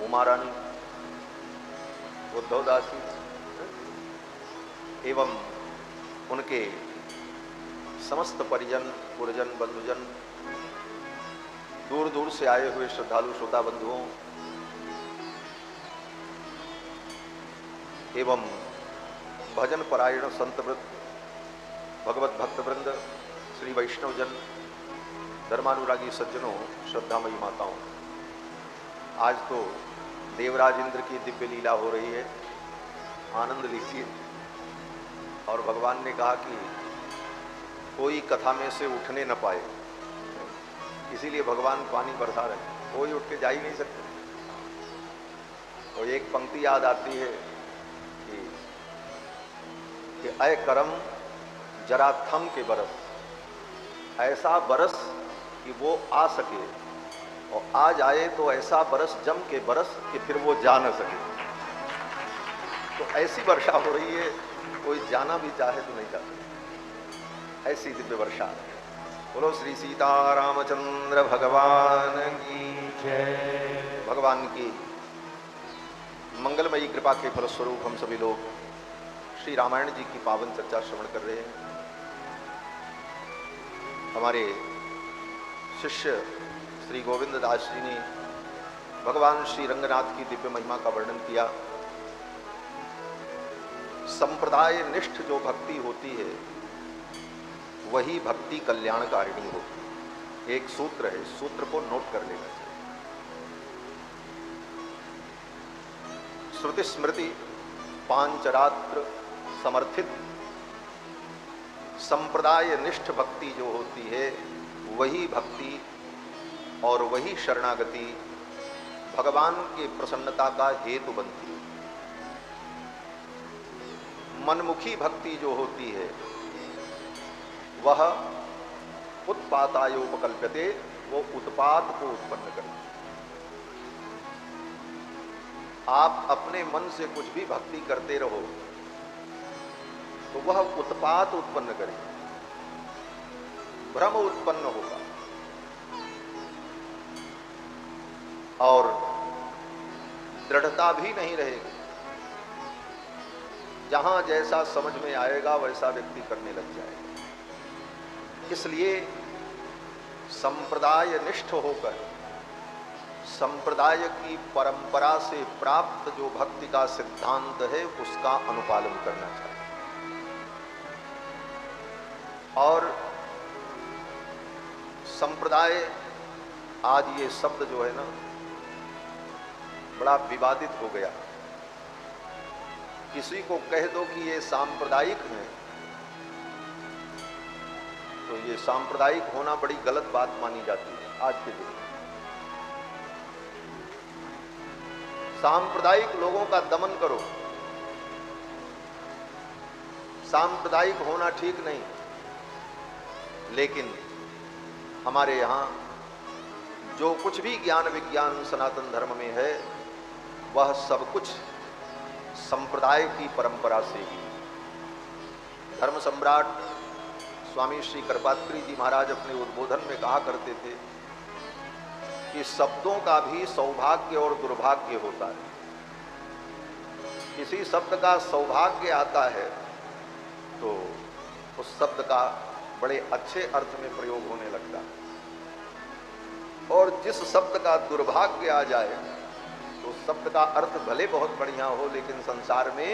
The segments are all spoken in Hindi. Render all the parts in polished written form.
उमा रानी, उद्धव दास जी एवं उनके समस्त परिजन, पुरजन, बंधुजन, दूर दूर से आए हुए श्रद्धालु श्रोता बंधुओं एवं भजन परायण संतवृत्त, भगवत भक्तवृंद, श्री वैष्णवजन, धर्मानुरागी सज्जनों, श्रद्धामयी माताओं, आज तो देवराज इंद्र की दिव्य लीला हो रही है, आनंद लीजिए। और भगवान ने कहा कि कोई कथा में से उठने न पाए, इसीलिए भगवान पानी बरसा रहे, कोई उठ के जा ही नहीं सकते। और एक पंक्ति याद आती है कि अय करम जरा थम के बरस, ऐसा बरस कि वो आ सके, और आ जाए तो ऐसा बरस जम के बरस कि फिर वो जा न सके। तो ऐसी वर्षा हो रही है, कोई जाना भी चाहे तो नहीं जा सकता, ऐसी दिव्य वर्षा। बोलो श्री सीतारामचंद्र भगवान की जय। भगवान की मंगलमयी कृपा के फलस्वरूप हम सभी लोग श्री रामायण जी की पावन चर्चा श्रवण कर रहे हैं। हमारे शिष्य श्री गोविंद दास जी ने भगवान श्री रंगनाथ की दिव्य महिमा का वर्णन किया। संप्रदाय निष्ठ जो भक्ति होती है वही भक्ति कल्याणकारिणी होती है। एक सूत्र है, इस सूत्र को नोट कर लेना चाहिए। श्रुति स्मृति पांचरात्र समर्थित संप्रदाय निष्ठ भक्ति जो होती है वही भक्ति और वही शरणागति भगवान की प्रसन्नता का हेतु बनती है। मनमुखी भक्ति जो होती है वह उत्पातायोपकल्प्यते, वो उत्पात को उत्पन्न करती है। आप अपने मन से कुछ भी भक्ति करते रहो तो वह उत्पात उत्पन्न करेगी, भ्रम उत्पन्न होगा और दृढ़ता भी नहीं रहेगी। जहां जैसा समझ में आएगा वैसा व्यक्ति करने लग जाएगा। इसलिए संप्रदाय निष्ठ होकर संप्रदाय की परंपरा से प्राप्त जो भक्ति का सिद्धांत है उसका अनुपालन करना चाहिए। और संप्रदाय, आज ये शब्द जो है ना बड़ा विवादित हो गया। किसी को कह दो कि ये सांप्रदायिक है तो ये सांप्रदायिक होना बड़ी गलत बात मानी जाती है आज के दिन। सांप्रदायिक लोगों का दमन करो, सांप्रदायिक होना ठीक नहीं। लेकिन हमारे यहाँ जो कुछ भी ज्ञान विज्ञान सनातन धर्म में है वह सब कुछ संप्रदाय की परंपरा से ही। धर्म सम्राट स्वामी श्री कृपात्री जी महाराज अपने उद्बोधन में कहा करते थे कि शब्दों का भी सौभाग्य और दुर्भाग्य होता है। किसी शब्द का सौभाग्य आता है तो उस शब्द का बड़े अच्छे अर्थ में प्रयोग होने लगता है, और जिस शब्द का दुर्भाग्य आ जाए तो शब्द का अर्थ भले बहुत बढ़िया हो लेकिन संसार में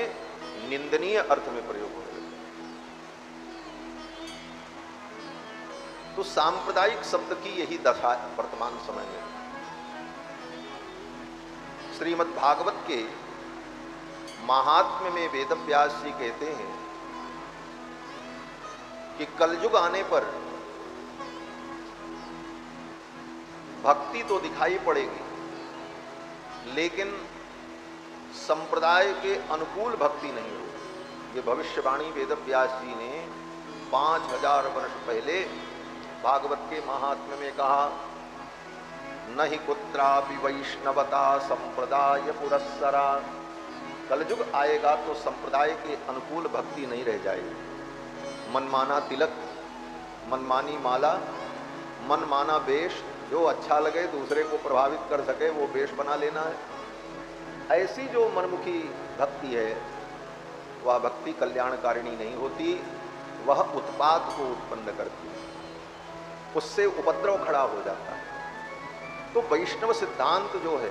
निंदनीय अर्थ में प्रयोग होने लगता है। तो सांप्रदायिक शब्द की यही दशा है वर्तमान समय में। श्रीमद् भागवत के महात्म्य में वेदव्यास जी कहते हैं कि कलयुग आने पर भक्ति तो दिखाई पड़ेगी लेकिन संप्रदाय के अनुकूल भक्ति नहीं होगी। ये भविष्यवाणी वेदव्यास जी ने 5000 वर्ष पहले भागवत के महात्म्य में कहा। न ही कुत्रापि वैष्णवता संप्रदाय पुरस्सरा। कलयुग आएगा तो संप्रदाय के अनुकूल भक्ति नहीं रह जाएगी। मनमाना तिलक, मनमानी माला, मनमाना वेश, जो अच्छा लगे दूसरे को प्रभावित कर सके वो वेश बना लेना है। ऐसी जो मनमुखी भक्ति है वह भक्ति कल्याणकारिणी नहीं होती, वह उत्पात को उत्पन्न करती है, उससे उपद्रव खड़ा हो जाता है। तो वैष्णव सिद्धांत जो है,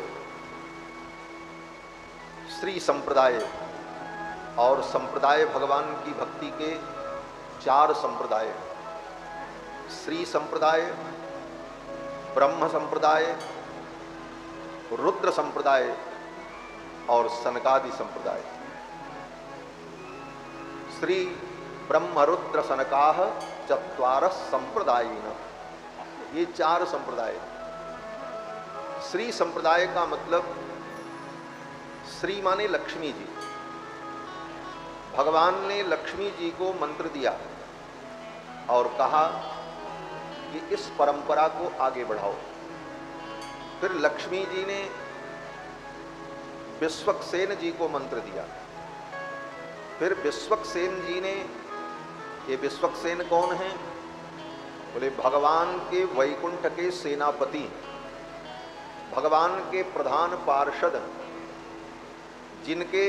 श्री संप्रदाय और संप्रदाय, भगवान की भक्ति के 4 संप्रदाय हैं। श्री संप्रदाय, ब्रह्म संप्रदाय, रुद्र संप्रदाय और सनकादि संप्रदाय। श्री ब्रह्म रुद्र सनकाः चत्वारः संप्रदायिनः, ये 4 संप्रदाय। श्री संप्रदाय का मतलब, श्री माने लक्ष्मी जी। भगवान ने लक्ष्मी जी को मंत्र दिया और कहा कि इस परंपरा को आगे बढ़ाओ। फिर लक्ष्मी जी ने विश्वक्सेन जी को मंत्र दिया। फिर विश्वक्सेन जी ने, ये विश्वक्सेन कौन है? बोले भगवान के वैकुंठ के सेनापति, भगवान के प्रधान पार्षद, जिनके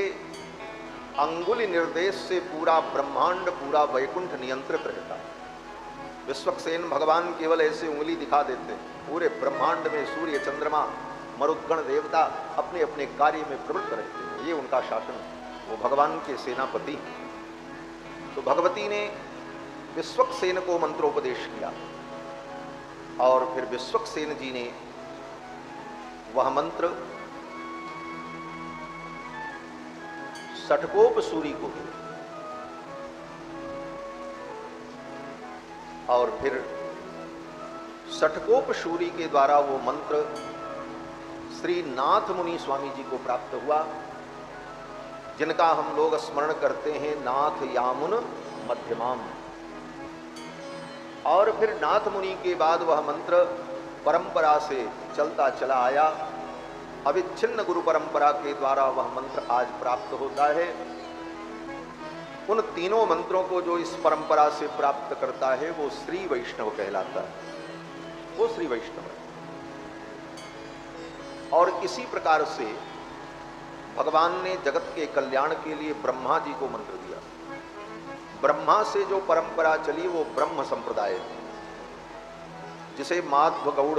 अंगुली निर्देश से पूरा ब्रह्मांड, पूरा वैकुंठ नियंत्रित रहता है। विश्वक्सेन भगवान केवल ऐसे उंगली दिखा देते, पूरे ब्रह्मांड में सूर्य चंद्रमा मरुद्गण देवता अपने अपने कार्य में प्रवृत्त रहते हैं, ये उनका शासन है। वो भगवान के सेनापति। तो भगवती ने विश्वक्सेन को मंत्रोपदेश किया और फिर विश्वक्सेन जी ने वह मंत्र षटकोप सूरी को, और फिर षटकोप सूरी के द्वारा वो मंत्र श्री नाथ मुनि स्वामी जी को प्राप्त हुआ, जिनका हम लोग स्मरण करते हैं नाथ यामुन मध्यमाम। और फिर नाथ मुनि के बाद वह मंत्र परंपरा से चलता चला आया। अविच्छिन्न गुरु परंपरा के द्वारा वह मंत्र आज प्राप्त होता है। उन तीनों मंत्रों को जो इस परंपरा से प्राप्त करता है वो श्री वैष्णव कहलाता है, वो श्री वैष्णव है। और इसी प्रकार से भगवान ने जगत के कल्याण के लिए ब्रह्मा जी को मंत्र दिया। ब्रह्मा से जो परंपरा चली वो ब्रह्म संप्रदाय है, जिसे माध्व गौड़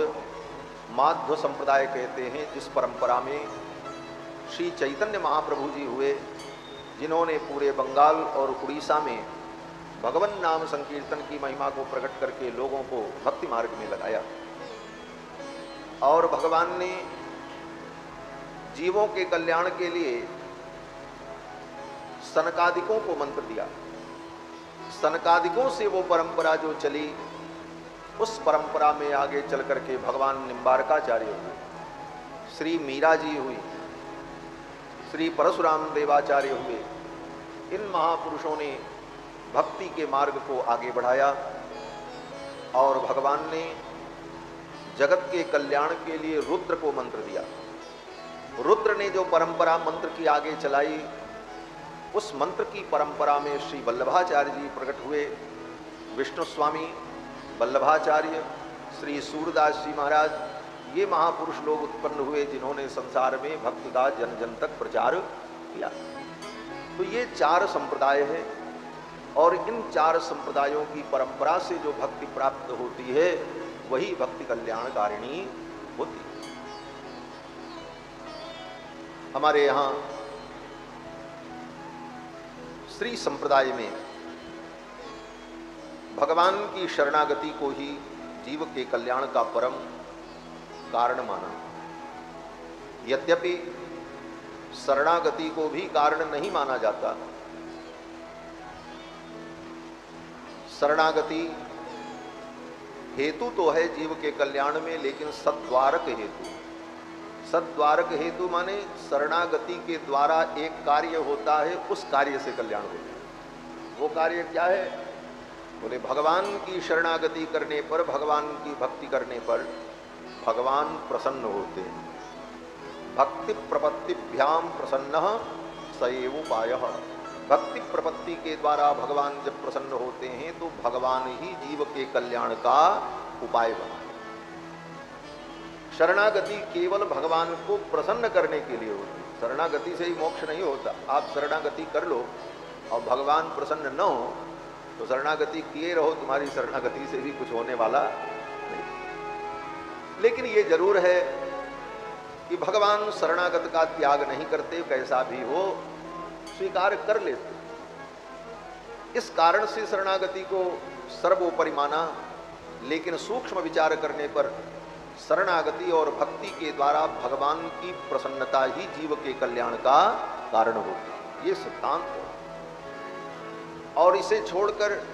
माध्व संप्रदाय कहते हैं, जिस परंपरा में श्री चैतन्य महाप्रभु जी हुए, जिन्होंने पूरे बंगाल और उड़ीसा में भगवन नाम संकीर्तन की महिमा को प्रकट करके लोगों को भक्ति मार्ग में लगाया। और भगवान ने जीवों के कल्याण के लिए सनकादिकों को मंत्र दिया। सनकादिकों से वो परंपरा जो चली, उस परंपरा में आगे चल करके भगवान निम्बारकाचार्य हुए, श्री मीरा जी हुई, श्री परशुराम देवाचार्य हुए। इन महापुरुषों ने भक्ति के मार्ग को आगे बढ़ाया और भगवान ने जगत के कल्याण के लिए रुद्र को मंत्र दिया। रुद्र ने जो परंपरा मंत्र की आगे चलाई, उस मंत्र की परंपरा में श्री वल्लभाचार्य जी प्रकट हुए। विष्णु स्वामी, वल्लभाचार्य, श्री सूरदास जी महाराज, ये महापुरुष लोग उत्पन्न हुए जिन्होंने संसार में भक्ति का जन जन तक प्रचार किया। तो ये 4 संप्रदाय है और इन 4 संप्रदायों की परंपरा से जो भक्ति प्राप्त होती है वही भक्ति कल्याणकारिणी होती है। हमारे यहाँ श्री संप्रदाय में भगवान की शरणागति को ही जीव के कल्याण का परम कारण माना। यद्यपि शरणागति को भी कारण नहीं माना जाता। शरणागति हेतु तो है जीव के कल्याण में, लेकिन सद्वारक हेतु। सद्वारक हेतु माने शरणागति के द्वारा एक कार्य होता है, उस कार्य से कल्याण होता है। वो कार्य क्या है? बोले भगवान की शरणागति करने पर, भगवान की भक्ति करने पर भगवान प्रसन्न होते हैं। भक्ति प्रपत्तिभ्याम प्रसन्न सएव उपायः। भक्ति प्रपत्ति के द्वारा भगवान जब प्रसन्न होते हैं तो भगवान ही जीव के कल्याण का उपाय बना। शरणागति केवल भगवान को प्रसन्न करने के लिए होती है। शरणागति से ही मोक्ष नहीं होता। आप शरणागति कर लो और भगवान प्रसन्न न हो तो शरणागति किए रहो, तुम्हारी शरणागति से भी कुछ होने वाला नहीं। लेकिन ये जरूर है कि भगवान शरणागत का त्याग नहीं करते, कैसा भी हो स्वीकार कर लेते। इस कारण से शरणागति को सर्वोपरि माना। लेकिन सूक्ष्म विचार करने पर शरणागति और भक्ति के द्वारा भगवान की प्रसन्नता ही जीव के कल्याण का कारण होती है। ये सिद्धांत है। और इसे छोड़कर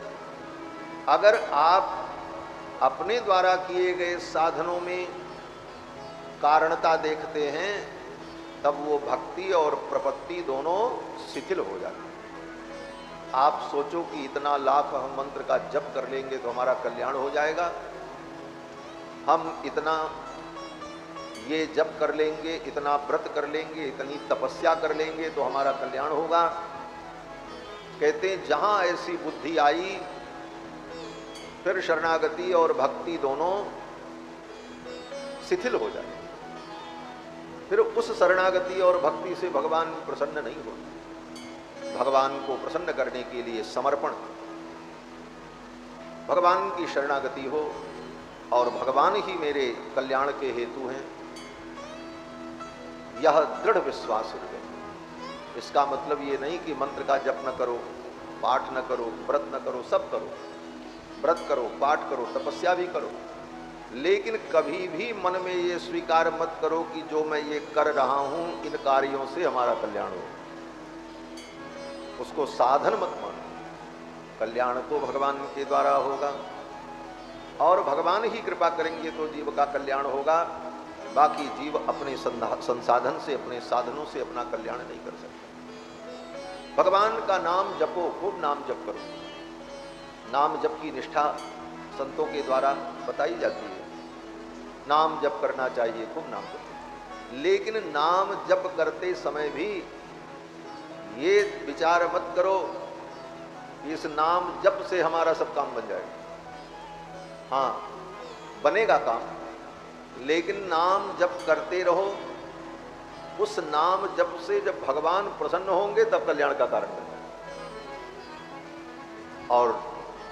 अगर आप अपने द्वारा किए गए साधनों में कारणता देखते हैं तब वो भक्ति और प्रपत्ति दोनों शिथिल हो जाती है। आप सोचो कि इतना लाख हम मंत्र का जप कर लेंगे तो हमारा कल्याण हो जाएगा, हम इतना ये जप कर लेंगे, इतना व्रत कर लेंगे, इतनी तपस्या कर लेंगे तो हमारा कल्याण होगा। कहते हैं जहां ऐसी बुद्धि आई फिर शरणागति और भक्ति दोनों शिथिल हो जाए। फिर उस शरणागति और भक्ति से भगवान प्रसन्न नहीं होते। भगवान को प्रसन्न करने के लिए समर्पण, भगवान की शरणागति हो और भगवान ही मेरे कल्याण के हेतु हैं, यह दृढ़ विश्वास हृदय। इसका मतलब ये नहीं कि मंत्र का जप न करो, पाठ न करो, व्रत न करो, सब करो, व्रत करो, पाठ करो, तपस्या भी करो, लेकिन कभी भी मन में ये स्वीकार मत करो कि जो मैं ये कर रहा हूं इन कार्यों से हमारा कल्याण हो। उसको साधन मत मानो। कल्याण तो भगवान के द्वारा होगा और भगवान ही कृपा करेंगे तो जीव का कल्याण होगा। बाकी जीव अपने संसाधन से, अपने साधनों से अपना कल्याण नहीं कर सकता। भगवान का नाम जपो, खूब नाम जप करो। नाम जप की निष्ठा संतों के द्वारा बताई जाती है। नाम जप करना चाहिए, खूब नाम जप। लेकिन नाम जप करते समय भी ये विचार मत करो कि इस नाम जप से हमारा सब काम बन जाएगा। हाँ, बनेगा काम, लेकिन नाम जप करते रहो। उस नाम जप से जब भगवान प्रसन्न होंगे तब कल्याण का कारण बनेगा। और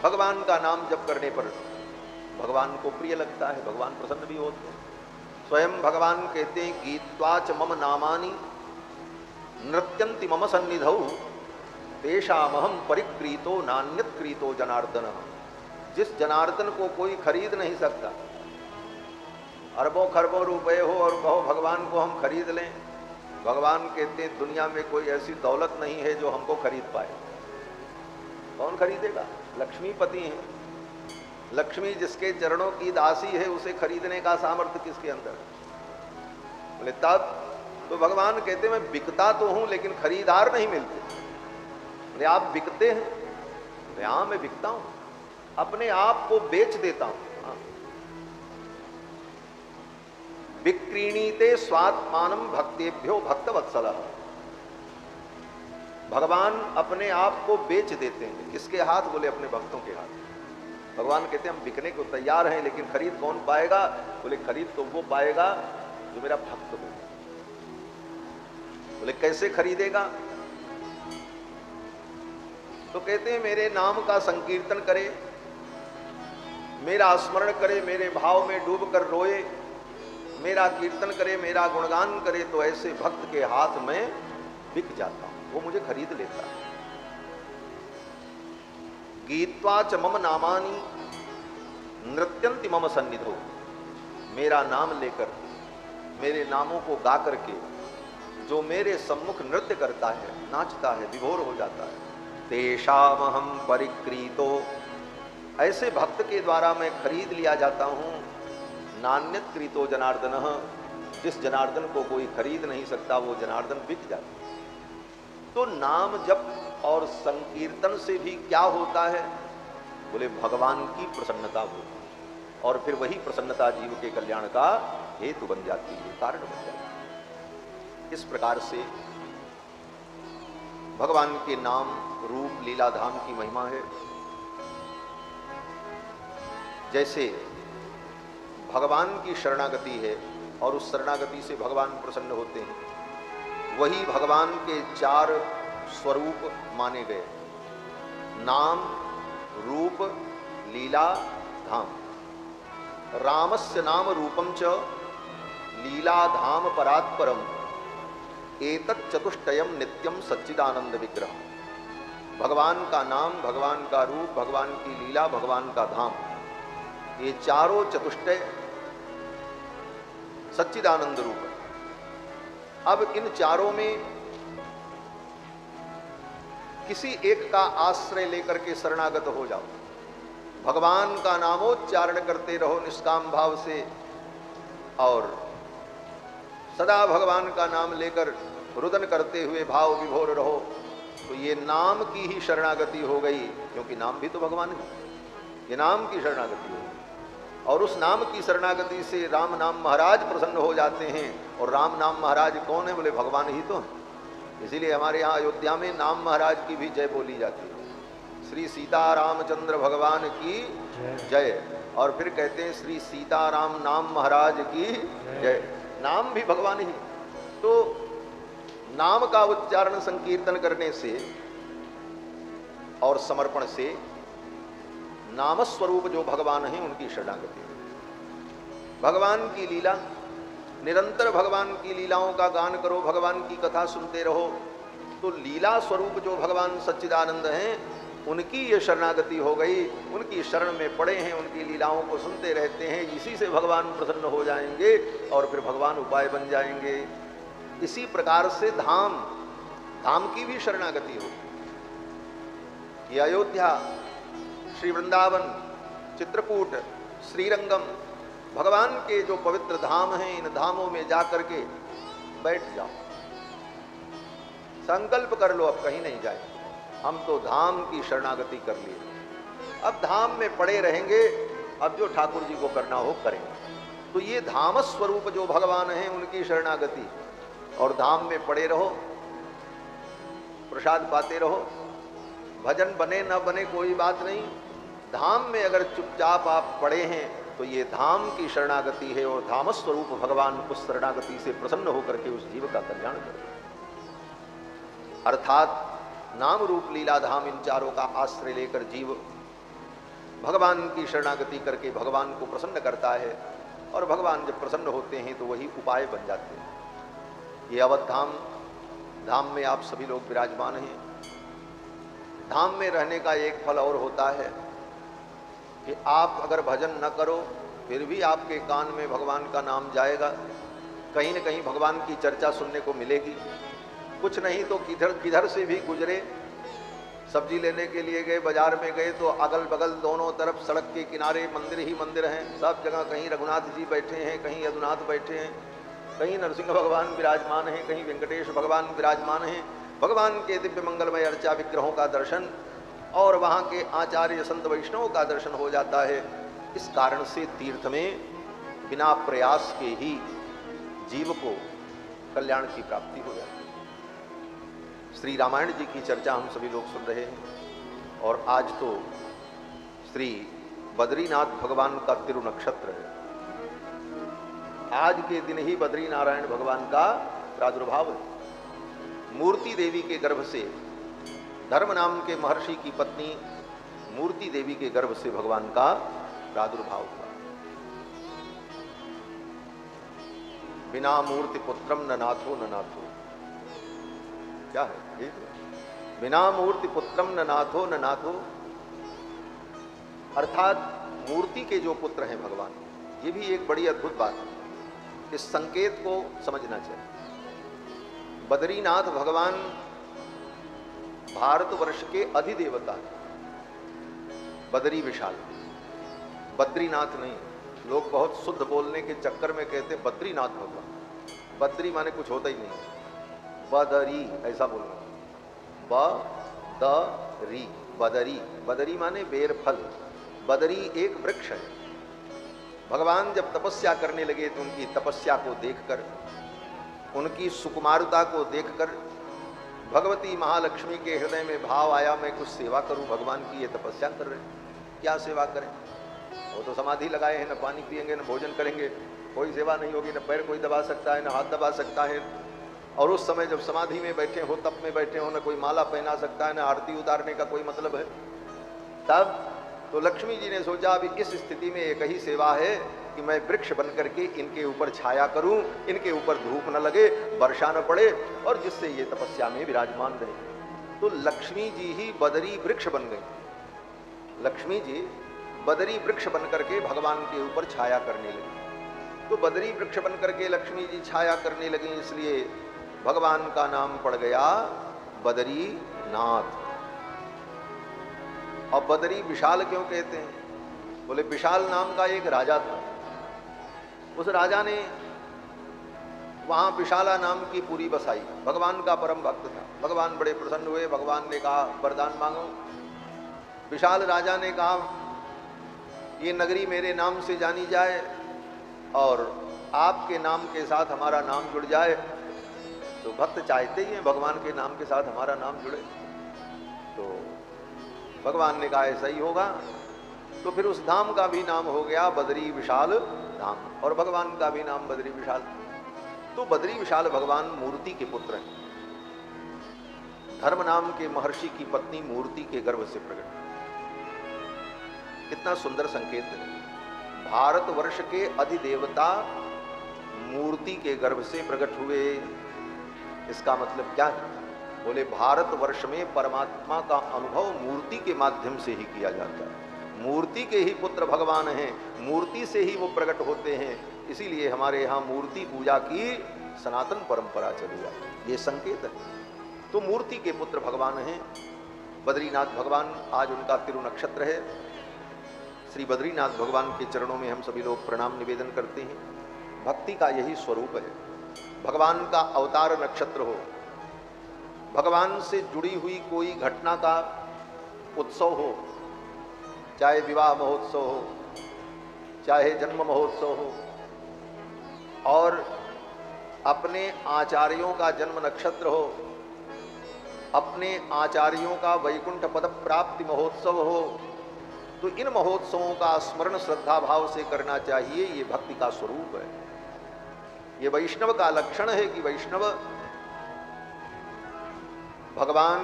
भगवान का नाम जप करने पर भगवान को प्रिय लगता है, भगवान प्रसन्न भी होते हैं। स्वयं भगवान कहते हैं गीत्वाच मम नामानि नृत्यन्ति मम सन्निधौ तेषामहं परिक्रीतो नान्यत क्रीतो जनार्दन। जिस जनार्दन को कोई खरीद नहीं सकता, अरबों खरबों रुपए हो और कहो भगवान को हम खरीद लें, भगवान कहते हैं दुनिया में कोई ऐसी दौलत नहीं है जो हमको खरीद पाए। कौन खरीदेगा? लक्ष्मीपति हैं। लक्ष्मी जिसके चरणों की दासी है उसे खरीदने का सामर्थ्य किसके अंदर? बोले तब तो भगवान कहते मैं बिकता तो हूं लेकिन खरीदार नहीं मिलते। बोले आप बिकते हैं? बोले हाँ मैं बिकता हूं, अपने आप को बेच देता हूं। विक्रीणीते स्वात्मानम भक्तेभ्यो भक्तवत्सलः। भगवान अपने आप को बेच देते हैं। किसके हाथ? बोले अपने भक्तों के हाथ। भगवान कहते हैं हम बिकने को तैयार हैं लेकिन खरीद कौन पाएगा? बोले खरीद तो वो पाएगा जो मेरा भक्त हो। बोले कैसे खरीदेगा? तो कहते हैं मेरे नाम का संकीर्तन करे, मेरा स्मरण करे, मेरे भाव में डूब कर रोए, मेरा कीर्तन करे, मेरा गुणगान करे, तो ऐसे भक्त के हाथ में बिक जाता हूं, वो मुझे खरीद लेता है। गीत्वा च मम नामानि नृत्यन्ति मम सन्निधौ। मेरा नाम लेकर, मेरे नामों को गा करके जो मेरे सम्मुख नृत्य करता है, नाचता है, विभोर हो जाता है, तेषामहं परिक्रीतो। ऐसे भक्त के द्वारा मैं खरीद लिया जाता हूं। नान्यत क्रीतो जनार्दन। जिस जनार्दन को कोई खरीद नहीं सकता वो जनार्दन बिक जाता है। तो नाम जप और संकीर्तन से भी क्या होता है? बोले भगवान की प्रसन्नता होती है और फिर वही प्रसन्नता जीव के कल्याण का हेतु बन जाती है, कारण बन जाती है। इस प्रकार से भगवान के नाम रूप लीला धाम की महिमा है। जैसे भगवान की शरणागति है और उस शरणागति से भगवान प्रसन्न होते हैं। वही भगवान के 4 स्वरूप माने गए, नाम, रूप, लीला, धाम। रामस्य नाम रूपम च लीला धाम परात्परम एतत् चतुष्टयम नित्यम सच्चिदानंद विग्रह। भगवान का नाम, भगवान का रूप, भगवान की लीला, भगवान का धाम, ये चारों चतुष्टय सच्चिदानंद रूप है। अब इन चारों में किसी एक का आश्रय लेकर के शरणागत हो जाओ, भगवान का नामोच्चारण करते रहो निष्काम भाव से, और सदा भगवान का नाम लेकर रुदन करते हुए भाव विभोर रहो, तो ये नाम की ही शरणागति हो गई, क्योंकि नाम भी तो भगवान है, ये नाम की शरणागति हो गई। और उस नाम की शरणागति से राम नाम महाराज प्रसन्न हो जाते हैं। और राम नाम महाराज कौन है? बोले भगवान ही तो है। इसीलिए हमारे यहाँ अयोध्या में नाम महाराज की भी जय बोली जाती है, श्री सीतारामचंद्र भगवान की जय। और फिर कहते हैं श्री सीताराम नाम महाराज की जय। नाम भी भगवान ही। तो नाम का उच्चारण संकीर्तन करने से और समर्पण से नामस्वरूप जो भगवान हैं उनकी शरणागति। भगवान की लीला, निरंतर भगवान की लीलाओं का गान करो, भगवान की कथा सुनते रहो, तो लीला स्वरूप जो भगवान सच्चिदानंद हैं उनकी ये शरणागति हो गई। उनकी शरण में पड़े हैं, उनकी लीलाओं को सुनते रहते हैं, इसी से भगवान प्रसन्न हो जाएंगे और फिर भगवान उपाय बन जाएंगे। इसी प्रकार से धाम, धाम की भी शरणागति हो। ये अयोध्या, श्री वृंदावन, चित्रकूट, श्रीरंगम, भगवान के जो पवित्र धाम हैं, इन धामों में जाकर के बैठ जाओ, संकल्प कर लो अब कहीं नहीं जाए, हम तो धाम की शरणागति कर लिए, अब धाम में पड़े रहेंगे, अब जो ठाकुर जी को करना हो करेंगे। तो ये धाम स्वरूप जो भगवान हैं उनकी शरणागति, और धाम में पड़े रहो, प्रसाद पाते रहो, भजन बने न बने कोई बात नहीं, धाम में अगर चुपचाप आप पड़े हैं तो ये धाम की शरणागति है। और धाम स्वरूप भगवान उस शरणागति से प्रसन्न होकर के उस जीव का कल्याण करते। अर्थात नाम रूप लीला धाम, इन चारों का आश्रय लेकर जीव भगवान की शरणागति करके भगवान को प्रसन्न करता है, और भगवान जब प्रसन्न होते हैं तो वही उपाय बन जाते हैं। ये अवध धाम, धाम में आप सभी लोग विराजमान हैं। धाम में रहने का एक फल और होता है कि आप अगर भजन न करो फिर भी आपके कान में भगवान का नाम जाएगा, कहीं न कहीं भगवान की चर्चा सुनने को मिलेगी। कुछ नहीं तो किधर से भी गुजरे, सब्जी लेने के लिए गए, बाजार में गए, तो अगल बगल दोनों तरफ सड़क के किनारे मंदिर ही मंदिर हैं, सब जगह। कहीं रघुनाथ जी बैठे हैं, कहीं यदुनाथ बैठे हैं, कहीं नरसिंह भगवान विराजमान हैं, कहीं वेंकटेश भगवान विराजमान हैं। भगवान के दिव्य मंगलमय अर्चा विग्रहों का दर्शन और वहाँ के आचार्य संत वैष्णवों का दर्शन हो जाता है। इस कारण से तीर्थ में बिना प्रयास के ही जीव को कल्याण की प्राप्ति हो जाती है। श्री रामायण जी की चर्चा हम सभी लोग सुन रहे हैं, और आज तो श्री बद्रीनाथ भगवान का तिरुनक्षत्र है। आज के दिन ही बद्री नारायण भगवान का प्रादुर्भाव है। मूर्ति देवी के गर्भ से, धर्म नाम के महर्षि की पत्नी मूर्ति देवी के गर्भ से भगवान का प्रादुर्भाव हुआ। बिना मूर्ति पुत्रम न नाथो न नाथो, क्या है ये? बिना मूर्ति पुत्रम न नाथो न नाथो, अर्थात मूर्ति के जो पुत्र हैं भगवान, ये भी एक बड़ी अद्भुत बात है। इस संकेत को समझना चाहिए। बद्रीनाथ भगवान भारतवर्ष के अधिदेवता हैं। बद्री विशाल, बद्रीनाथ नहीं। लोग बहुत शुद्ध बोलने के चक्कर में कहते बद्रीनाथ भगवान। बद्री माने कुछ होता ही नहीं, बदरी ऐसा बोलना। बदरी, बदरी, बदरी माने बेर फल। बदरी एक वृक्ष है। भगवान जब तपस्या करने लगे तो उनकी तपस्या को देखकर, उनकी सुकुमारता को देखकर भगवती महालक्ष्मी के हृदय में भाव आया, मैं कुछ सेवा करूं। भगवान की ये तपस्या कर रहे हैं, क्या सेवा करें? वो तो समाधि लगाए हैं, न पानी पिएंगे, न भोजन करेंगे, कोई सेवा नहीं होगी, न पैर कोई दबा सकता है, न हाथ दबा सकता है। और उस समय जब समाधि में बैठे हो, तप में बैठे हो, न कोई माला पहना सकता है, न आरती उतारने का कोई मतलब है। तब तो लक्ष्मी जी ने सोचा अभी इस स्थिति में एक ही सेवा है कि मैं वृक्ष बन करके इनके ऊपर छाया करूं, इनके ऊपर धूप न लगे, वर्षा न पड़े, और जिससे ये तपस्या में विराजमान रहे। तो लक्ष्मी जी ही बदरी वृक्ष बन गई। लक्ष्मी जी बदरी वृक्ष बन करके भगवान के ऊपर छाया करने लगी। तो बदरी वृक्ष बन करके लक्ष्मी जी छाया करने लगी, इसलिए भगवान का नाम पड़ गया बदरीनाथ। और बदरी विशाल क्यों कहते हैं? बोले विशाल नाम का एक राजा था, उस राजा ने वहां विशाला नाम की पुरी बसाई। भगवान का परम भक्त था। भगवान बड़े प्रसन्न हुए, भगवान ने कहा वरदान मांगो। विशाल राजा ने कहा ये नगरी मेरे नाम से जानी जाए और आपके नाम के साथ हमारा नाम जुड़ जाए। तो भक्त चाहते ही हैं भगवान के नाम के साथ हमारा नाम जुड़े। तो भगवान ने कहा ऐसा ही होगा। तो फिर उस धाम का भी नाम हो गया बदरी विशाल धाम, और भगवान का भी नाम बदरी विशाल। तो बदरी विशाल भगवान मूर्ति के पुत्र हैं। धर्म नाम के महर्षि की पत्नी मूर्ति के गर्भ से प्रकट। कितना सुंदर संकेत है। भारतवर्ष के अधिदेवता मूर्ति के गर्भ से प्रकट हुए। इसका मतलब क्या है? बोले भारतवर्ष में परमात्मा का अनुभव मूर्ति के माध्यम से ही किया जाता है। मूर्ति के ही पुत्र भगवान हैं, मूर्ति से ही वो प्रकट होते हैं। इसीलिए हमारे यहाँ मूर्ति पूजा की सनातन परंपरा चली आई। ये संकेत है। तो मूर्ति के पुत्र भगवान हैं बद्रीनाथ भगवान। आज उनका तिरु नक्षत्र है। श्री बद्रीनाथ भगवान के चरणों में हम सभी लोग प्रणाम निवेदन करते हैं। भक्ति का यही स्वरूप है। भगवान का अवतार नक्षत्र हो, भगवान से जुड़ी हुई कोई घटना का उत्सव हो, चाहे विवाह महोत्सव हो, चाहे जन्म महोत्सव हो, और अपने आचार्यों का जन्म नक्षत्र हो, अपने आचार्यों का वैकुंठ पद प्राप्ति महोत्सव हो, तो इन महोत्सवों का स्मरण श्रद्धा भाव से करना चाहिए। ये भक्ति का स्वरूप है। ये वैष्णव का लक्षण है कि वैष्णव भगवान,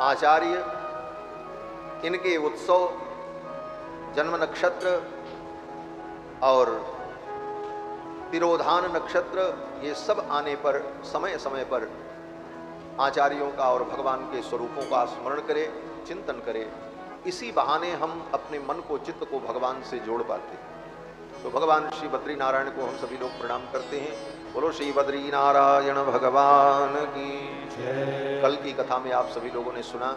आचार्य, इनके उत्सव, जन्म नक्षत्र और तिरोधान नक्षत्र, ये सब आने पर समय समय पर आचार्यों का और भगवान के स्वरूपों का स्मरण करें, चिंतन करें। इसी बहाने हम अपने मन को, चित्त को भगवान से जोड़ पाते हैं। तो भगवान श्री बद्री नारायण को हम सभी लोग प्रणाम करते हैं। बोलो श्री बद्री नारायण भगवान की जय। कल की कथा में आप सभी लोगों ने सुना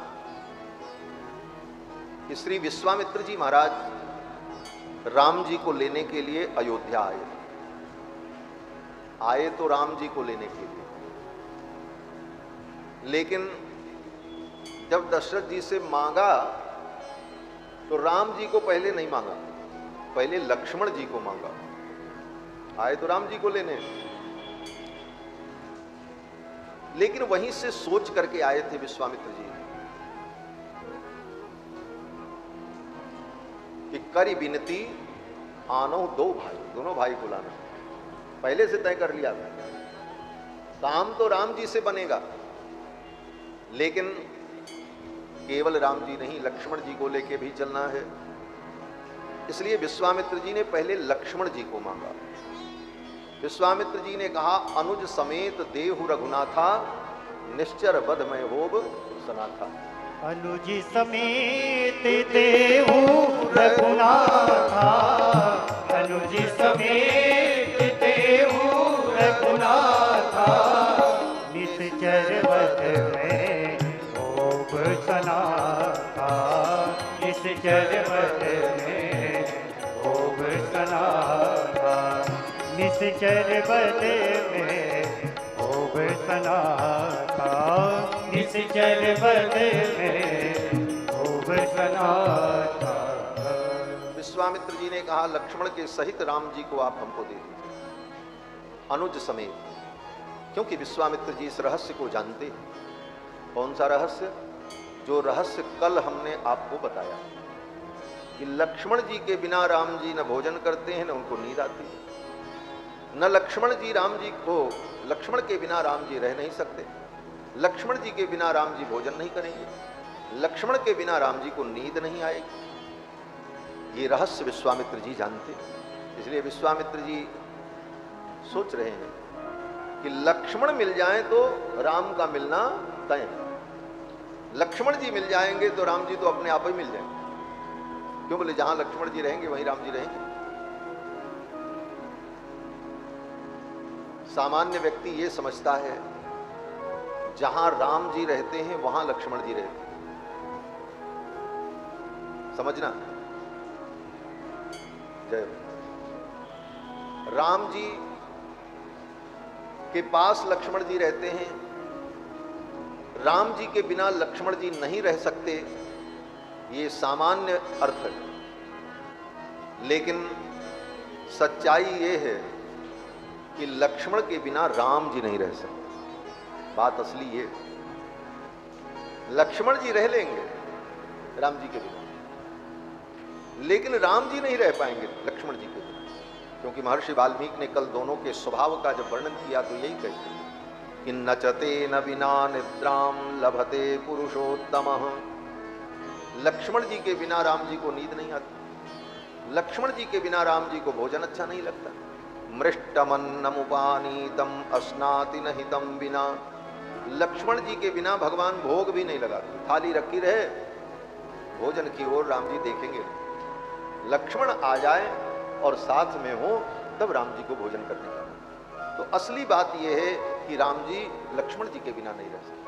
कि श्री विश्वामित्र जी महाराज राम जी को लेने के लिए अयोध्या आए तो राम जी को लेने के लिए, लेकिन जब दशरथ जी से मांगा तो राम जी को पहले नहीं मांगा, पहले लक्ष्मण जी को मांगा। आए तो राम जी को लेने, लेकिन वहीं से सोच करके आए थे विश्वामित्र जी कि करी बिनती आनो दो भाई, दोनों भाई को लाना। पहले से तय कर लिया था काम तो राम जी से बनेगा, लेकिन केवल राम जी नहीं, लक्ष्मण जी को लेके भी चलना है। इसलिए विश्वामित्र जी ने पहले लक्ष्मण जी को मांगा। विश्वामित्र जी ने कहा अनुज समेत देहु रघुनाथा, निश्चर बध में होब सनाथा। अनुज समेत देहु रघुनाथा, अनुज समेत देहु रघुनाथा, निश्चर बध में होब सनाथा, निश्चर बध में होब सनाथा, निश्चर बध में होब सनाथा, निश्चर बध में होब सनाथा। विश्वामित्र जी ने कहा लक्ष्मण के सहित राम जी को आप हमको दे दीजिए, अनुज समेत। क्योंकि विश्वामित्र जी इस रहस्य को जानते हैं। कौन सा रहस्य? जो रहस्य कल हमने आपको बताया। कि लक्ष्मण जी के बिना राम जी न भोजन करते हैं न उनको नींद आती है। न लक्ष्मण जी राम जी को, लक्ष्मण के बिना राम जी रह नहीं सकते, लक्ष्मण जी के बिना राम जी भोजन नहीं करेंगे, लक्ष्मण के बिना राम जी को नींद नहीं आएगी। ये रहस्य विश्वामित्र जी जानते, इसलिए विश्वामित्र जी सोच रहे हैं कि लक्ष्मण मिल जाएं तो राम का मिलना तय है। लक्ष्मण जी मिल जाएंगे तो राम जी तो अपने आप ही मिल जाएंगे। क्यों बोले, जहां लक्ष्मण जी रहेंगे वहीं राम जी रहेंगे। सामान्य व्यक्ति ये समझता है जहां राम जी रहते हैं वहां लक्ष्मण जी रहते हैं। समझना, जय राम जी के पास लक्ष्मण जी रहते हैं, राम जी के बिना लक्ष्मण जी नहीं रह सकते, ये सामान्य अर्थ है। लेकिन सच्चाई ये है कि लक्ष्मण के बिना राम जी नहीं रह सकते। बात असली ये, लक्ष्मण जी रह लेंगे राम जी के बिना, लेकिन राम जी नहीं रह पाएंगे लक्ष्मण जी के बिना। क्योंकि महर्षि वाल्मीकि ने कल दोनों के स्वभाव का जब वर्णन किया तो यही कहते हैं कि नचते न बिना निद्राम लभते पुरुषोत्तमः। लक्ष्मण जी के बिना राम जी को नींद नहीं आती, लक्ष्मण जी के बिना राम जी को भोजन अच्छा नहीं लगता। मृष्टमन्नमुपानीतम अस्नाति नहितम बिना। लक्ष्मण जी के बिना भगवान भोग भी नहीं लगाते, थाली रखी रहे भोजन की ओर राम जी देखेंगे। लक्ष्मण आ जाए और साथ में हो तब राम जी को भोजन करने का। तो असली बात यह है कि राम जी लक्ष्मण जी के बिना नहीं रह सकते।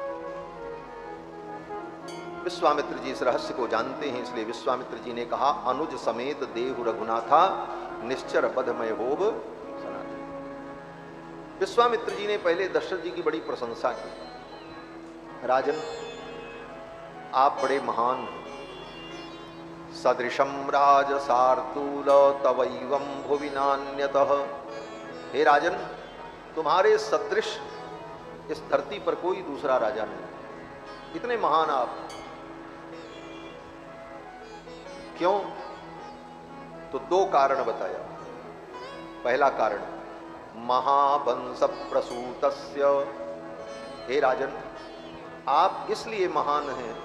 विश्वामित्र जी इस रहस्य को जानते हैं, इसलिए विश्वामित्र जी ने कहा अनुज समेत देहु रघुनाथा निश्चर बधमय होब सनातन। विश्वामित्र जी ने पहले दशरथ जी की बड़ी प्रशंसा की। राजन, आप बड़े महान हैं, सदृशम राज सार्दूल तवैवं भुवि नान्यतः। हे राजन, तुम्हारे सदृश इस धरती पर कोई दूसरा राजा नहीं, इतने महान आप। क्यों? तो दो कारण बताया। पहला कारण, महावंश प्रसूतस्य। हे राजन, आप इसलिए महान हैं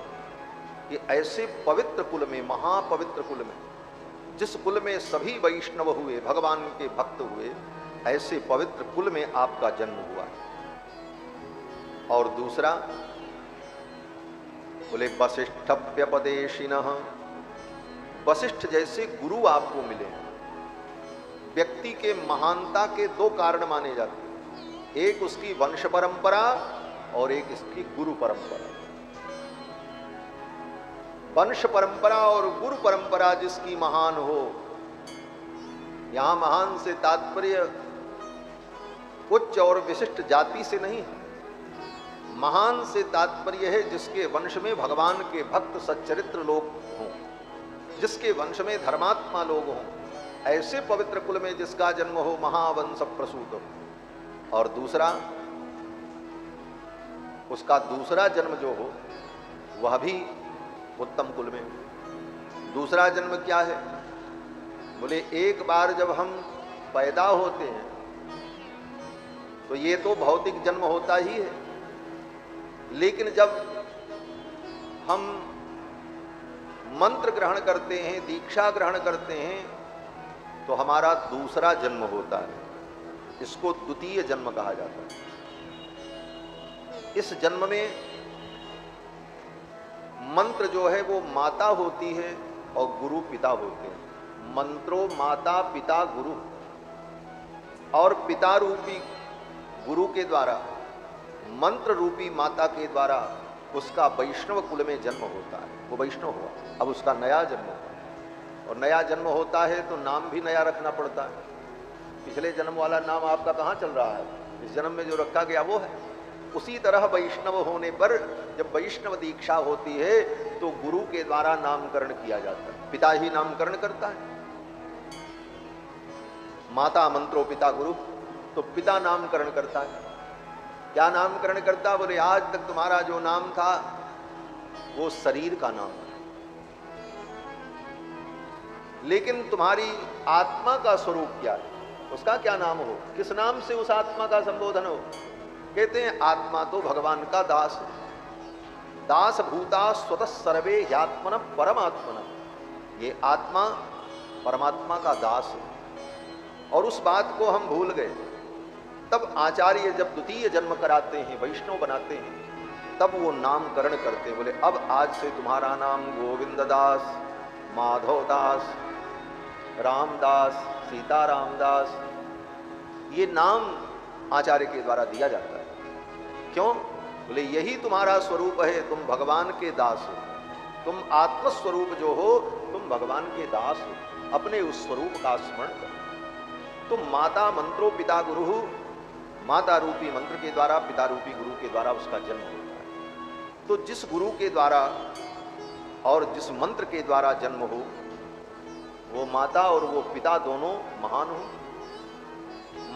कि ऐसे पवित्र कुल में, महापवित्र कुल में, जिस कुल में सभी वैष्णव हुए, भगवान के भक्त हुए, ऐसे पवित्र कुल में आपका जन्म हुआ है। और दूसरा बोले वसिष्ठप्यपदेशिनः, वशिष्ठ जैसे गुरु आपको मिले। व्यक्ति के महानता के दो कारण माने जाते हैं, एक उसकी वंश परंपरा और एक इसकी गुरु परंपरा। वंश परंपरा और गुरु परंपरा जिसकी महान हो, यहां महान से तात्पर्य उच्च और विशिष्ट जाति से नहीं है। महान से तात्पर्य है जिसके वंश में भगवान के भक्त सच्चरित्र लोग हों, जिसके वंश में धर्मात्मा लोग हों, ऐसे पवित्र कुल में जिसका जन्म हो, महावंश प्रसूत हो। और दूसरा, उसका दूसरा जन्म जो हो वह भी उत्तम कुल में। दूसरा जन्म क्या है? बोले एक बार जब हम पैदा होते हैं तो ये तो भौतिक जन्म होता ही है, लेकिन जब हम मंत्र ग्रहण करते हैं, दीक्षा ग्रहण करते हैं, तो हमारा दूसरा जन्म होता है। इसको द्वितीय जन्म कहा जाता है। इस जन्म में मंत्र जो है वो माता होती है और गुरु पिता होते हैं। मंत्रो माता पिता गुरु, और पिता रूपी गुरु के द्वारा, मंत्र रूपी माता के द्वारा उसका वैष्णव कुल में जन्म होता है। वो वैष्णव हुआ, अब उसका नया जन्म होता है। और नया जन्म होता है तो नाम भी नया रखना पड़ता है। पिछले जन्म वाला नाम आपका कहाँ चल रहा है? इस जन्म में जो रखा गया वो है। उसी तरह वैष्णव होने पर जब वैष्णव दीक्षा होती है तो गुरु के द्वारा नामकरण किया जाता है। पिता ही नामकरण करता है। माता मंत्रो पिता गुरु, तो पिता नामकरण करता है। क्या नामकरण करता? बोले आज तक तुम्हारा जो नाम था वो शरीर का नाम था, लेकिन तुम्हारी आत्मा का स्वरूप क्या है, उसका क्या नाम हो, किस नाम से उस आत्मा का संबोधन हो। कहते हैं आत्मा तो भगवान का दास है। दास भूता स्वतः सर्वे ह्यात्मन परमात्मन, ये आत्मा परमात्मा का दास है। और उस बात को हम भूल गए। तब आचार्य जब द्वितीय जन्म कराते हैं, वैष्णव बनाते हैं, तब वो नामकरण करते हैं। बोले अब आज से तुम्हारा नाम गोविंद दास, माधव दास, रामदास, सीताराम दास, ये नाम आचार्य के द्वारा दिया जाता है। क्यों? बोले यही तुम्हारा स्वरूप है, तुम भगवान के दास हो, तुम आत्मस्वरूप जो हो तुम भगवान के दास हो, अपने उस स्वरूप का स्मरण करो। तुम माता मंत्रो पिता गुरु, माता रूपी मंत्र के द्वारा, पिता रूपी गुरु के द्वारा उसका जन्म होता है। तो जिस गुरु के द्वारा और जिस मंत्र के द्वारा जन्म हो, वो माता और वो पिता दोनों महान हो।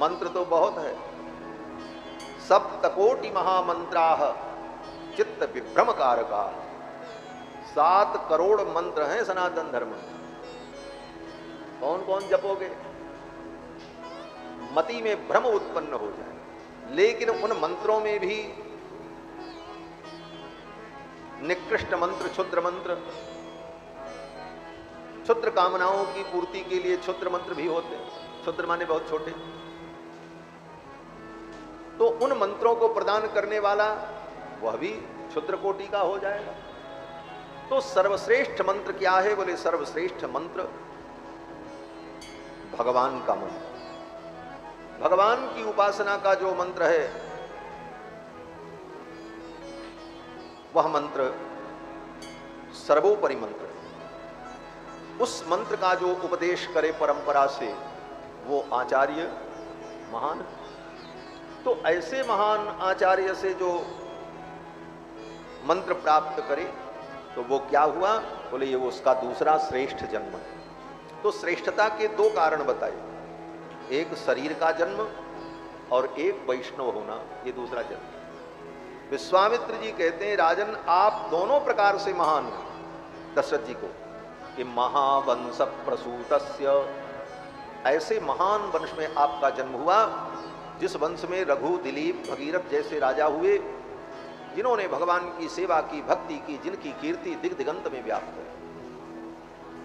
मंत्र तो बहुत है, सप्तकोटि महामंत्राः चित्त विभ्रम कारका, 7 करोड़ मंत्र हैं सनातन धर्म में। कौन कौन जपोगे? मति में भ्रम उत्पन्न हो जाए। लेकिन उन मंत्रों में भी निकृष्ट मंत्र, क्षुद्र मंत्र, क्षुद्र कामनाओं की पूर्ति के लिए क्षुद्र मंत्र भी होते हैं। क्षुद्र माने बहुत छोटे। तो उन मंत्रों को प्रदान करने वाला वह भी क्षुद्र कोटि का हो जाएगा। तो सर्वश्रेष्ठ मंत्र क्या है? बोले सर्वश्रेष्ठ मंत्र भगवान का मंत्र, भगवान की उपासना का जो मंत्र है वह मंत्र सर्वोपरि मंत्र है। उस मंत्र का जो उपदेश करे परंपरा से वो आचार्य महान है। तो ऐसे महान आचार्य से जो मंत्र प्राप्त करे तो वो क्या हुआ? बोले ये वो उसका दूसरा श्रेष्ठ जन्म है। तो श्रेष्ठता के 2 कारण बताए, एक शरीर का जन्म और एक वैष्णव होना, ये दूसरा जन्म। विश्वामित्र जी कहते हैं राजन आप दोनों प्रकार से महान हैं दशरथ जी को, कि महावंश प्रसूतस्य, ऐसे महान वंश में आपका जन्म हुआ जिस वंश में रघु, दिलीप, भगीरथ जैसे राजा हुए, जिन्होंने भगवान की सेवा की, भक्ति की, जिनकी कीर्ति दिग दिगंत में व्याप्त है।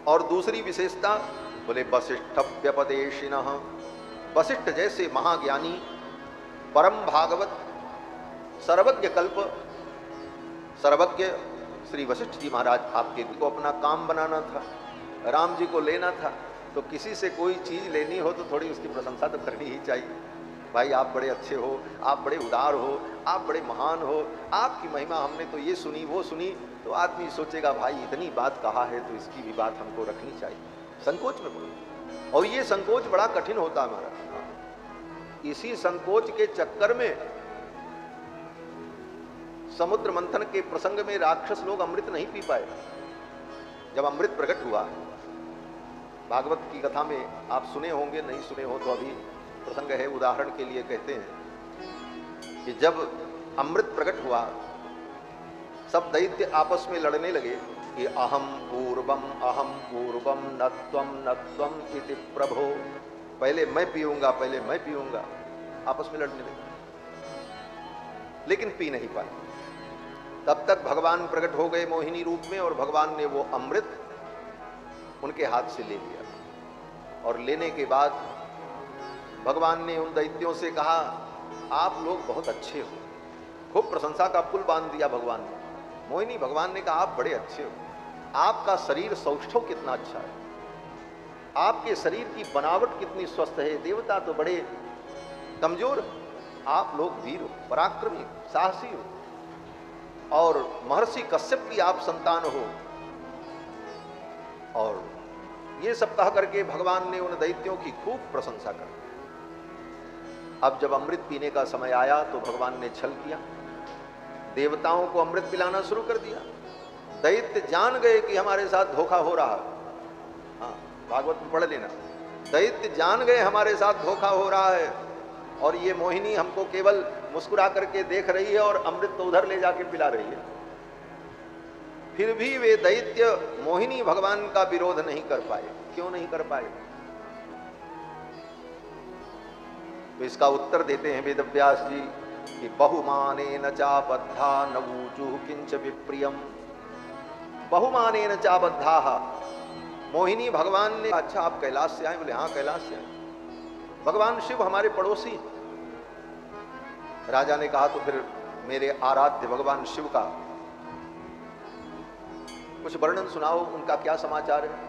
और दूसरी विशेषता बोले वशिष्ठ व्यपदेशिनः, वशिष्ठ जैसे महाज्ञानी, परम भागवत, सर्वज्ञ कल्प, सर्वज्ञ श्री वशिष्ठ जी महाराज आपके को अपना काम बनाना था, राम जी को लेना था। तो किसी से कोई चीज लेनी हो तो थोड़ी उसकी प्रशंसा तो करनी ही चाहिए। भाई आप बड़े अच्छे हो, आप बड़े उदार हो, आप बड़े महान हो, आपकी महिमा हमने तो ये सुनी वो सुनी, तो आदमी सोचेगा भाई इतनी बात कहा है तो इसकी भी बात हमको रखनी चाहिए। संकोच में पड़ो, और ये संकोच बड़ा कठिन होता है हमारा। इसी संकोच के चक्कर में समुद्र मंथन के प्रसंग में राक्षस लोग अमृत नहीं पी पाए। जब अमृत प्रकट हुआ, भागवत की कथा में आप सुने होंगे, नहीं सुने हो तो अभी प्रसंग है, उदाहरण के लिए कहते हैं कि जब अमृत प्रकट हुआ सब दैत्य आपस में लड़ने लगे कि अहम पूर्वम न त्वम इति प्रभो, पहले मैं पीऊंगा, पहले मैं पीऊंगा, आपस में लड़ने लगे, लेकिन पी नहीं पाए। तब तक भगवान प्रकट हो गए मोहिनी रूप में, और भगवान ने वो अमृत उनके हाथ से ले लिया। और लेने के बाद भगवान ने उन दैत्यों से कहा आप लोग बहुत अच्छे हो, खूब प्रशंसा का पुल बांध दिया भगवान ने। मोहिनी भगवान ने कहा आप बड़े अच्छे हो, आपका शरीर सौष्ठव कितना अच्छा है, आपके शरीर की बनावट कितनी स्वस्थ है, देवता तो बड़े कमजोर, आप लोग वीर हो, पराक्रमी, साहसी हो, और महर्षि कश्यप की आप संतान हो। और ये सब कह करके भगवान ने उन दैत्यों की खूब प्रशंसा कर। अब जब अमृत पीने का समय आया तो भगवान ने छल किया, देवताओं को अमृत पिलाना शुरू कर दिया। दैत्य जान गए कि हमारे साथ धोखा हो रहा है। हाँ, भागवत में पढ़ लेना, दैत्य जान गए हमारे साथ धोखा हो रहा है, और ये मोहिनी हमको केवल मुस्कुरा करके देख रही है और अमृत तो उधर ले जाके पिला रही है। फिर भी वे दैत्य मोहिनी भगवान का विरोध नहीं कर पाए। क्यों नहीं कर पाए? तो इसका उत्तर देते हैं वेद व्यास जी कि बहुमाने न चाबद्धा न ऊचु किंच विप्रियम। बहुमाने न चाबद्धा। मोहिनी भगवान ने, अच्छा आप कैलाश से आए? बोले हाँ कैलाश से आए। भगवान शिव हमारे पड़ोसी। राजा ने कहा तो फिर मेरे आराध्य भगवान शिव का कुछ वर्णन सुनाओ, उनका क्या समाचार है?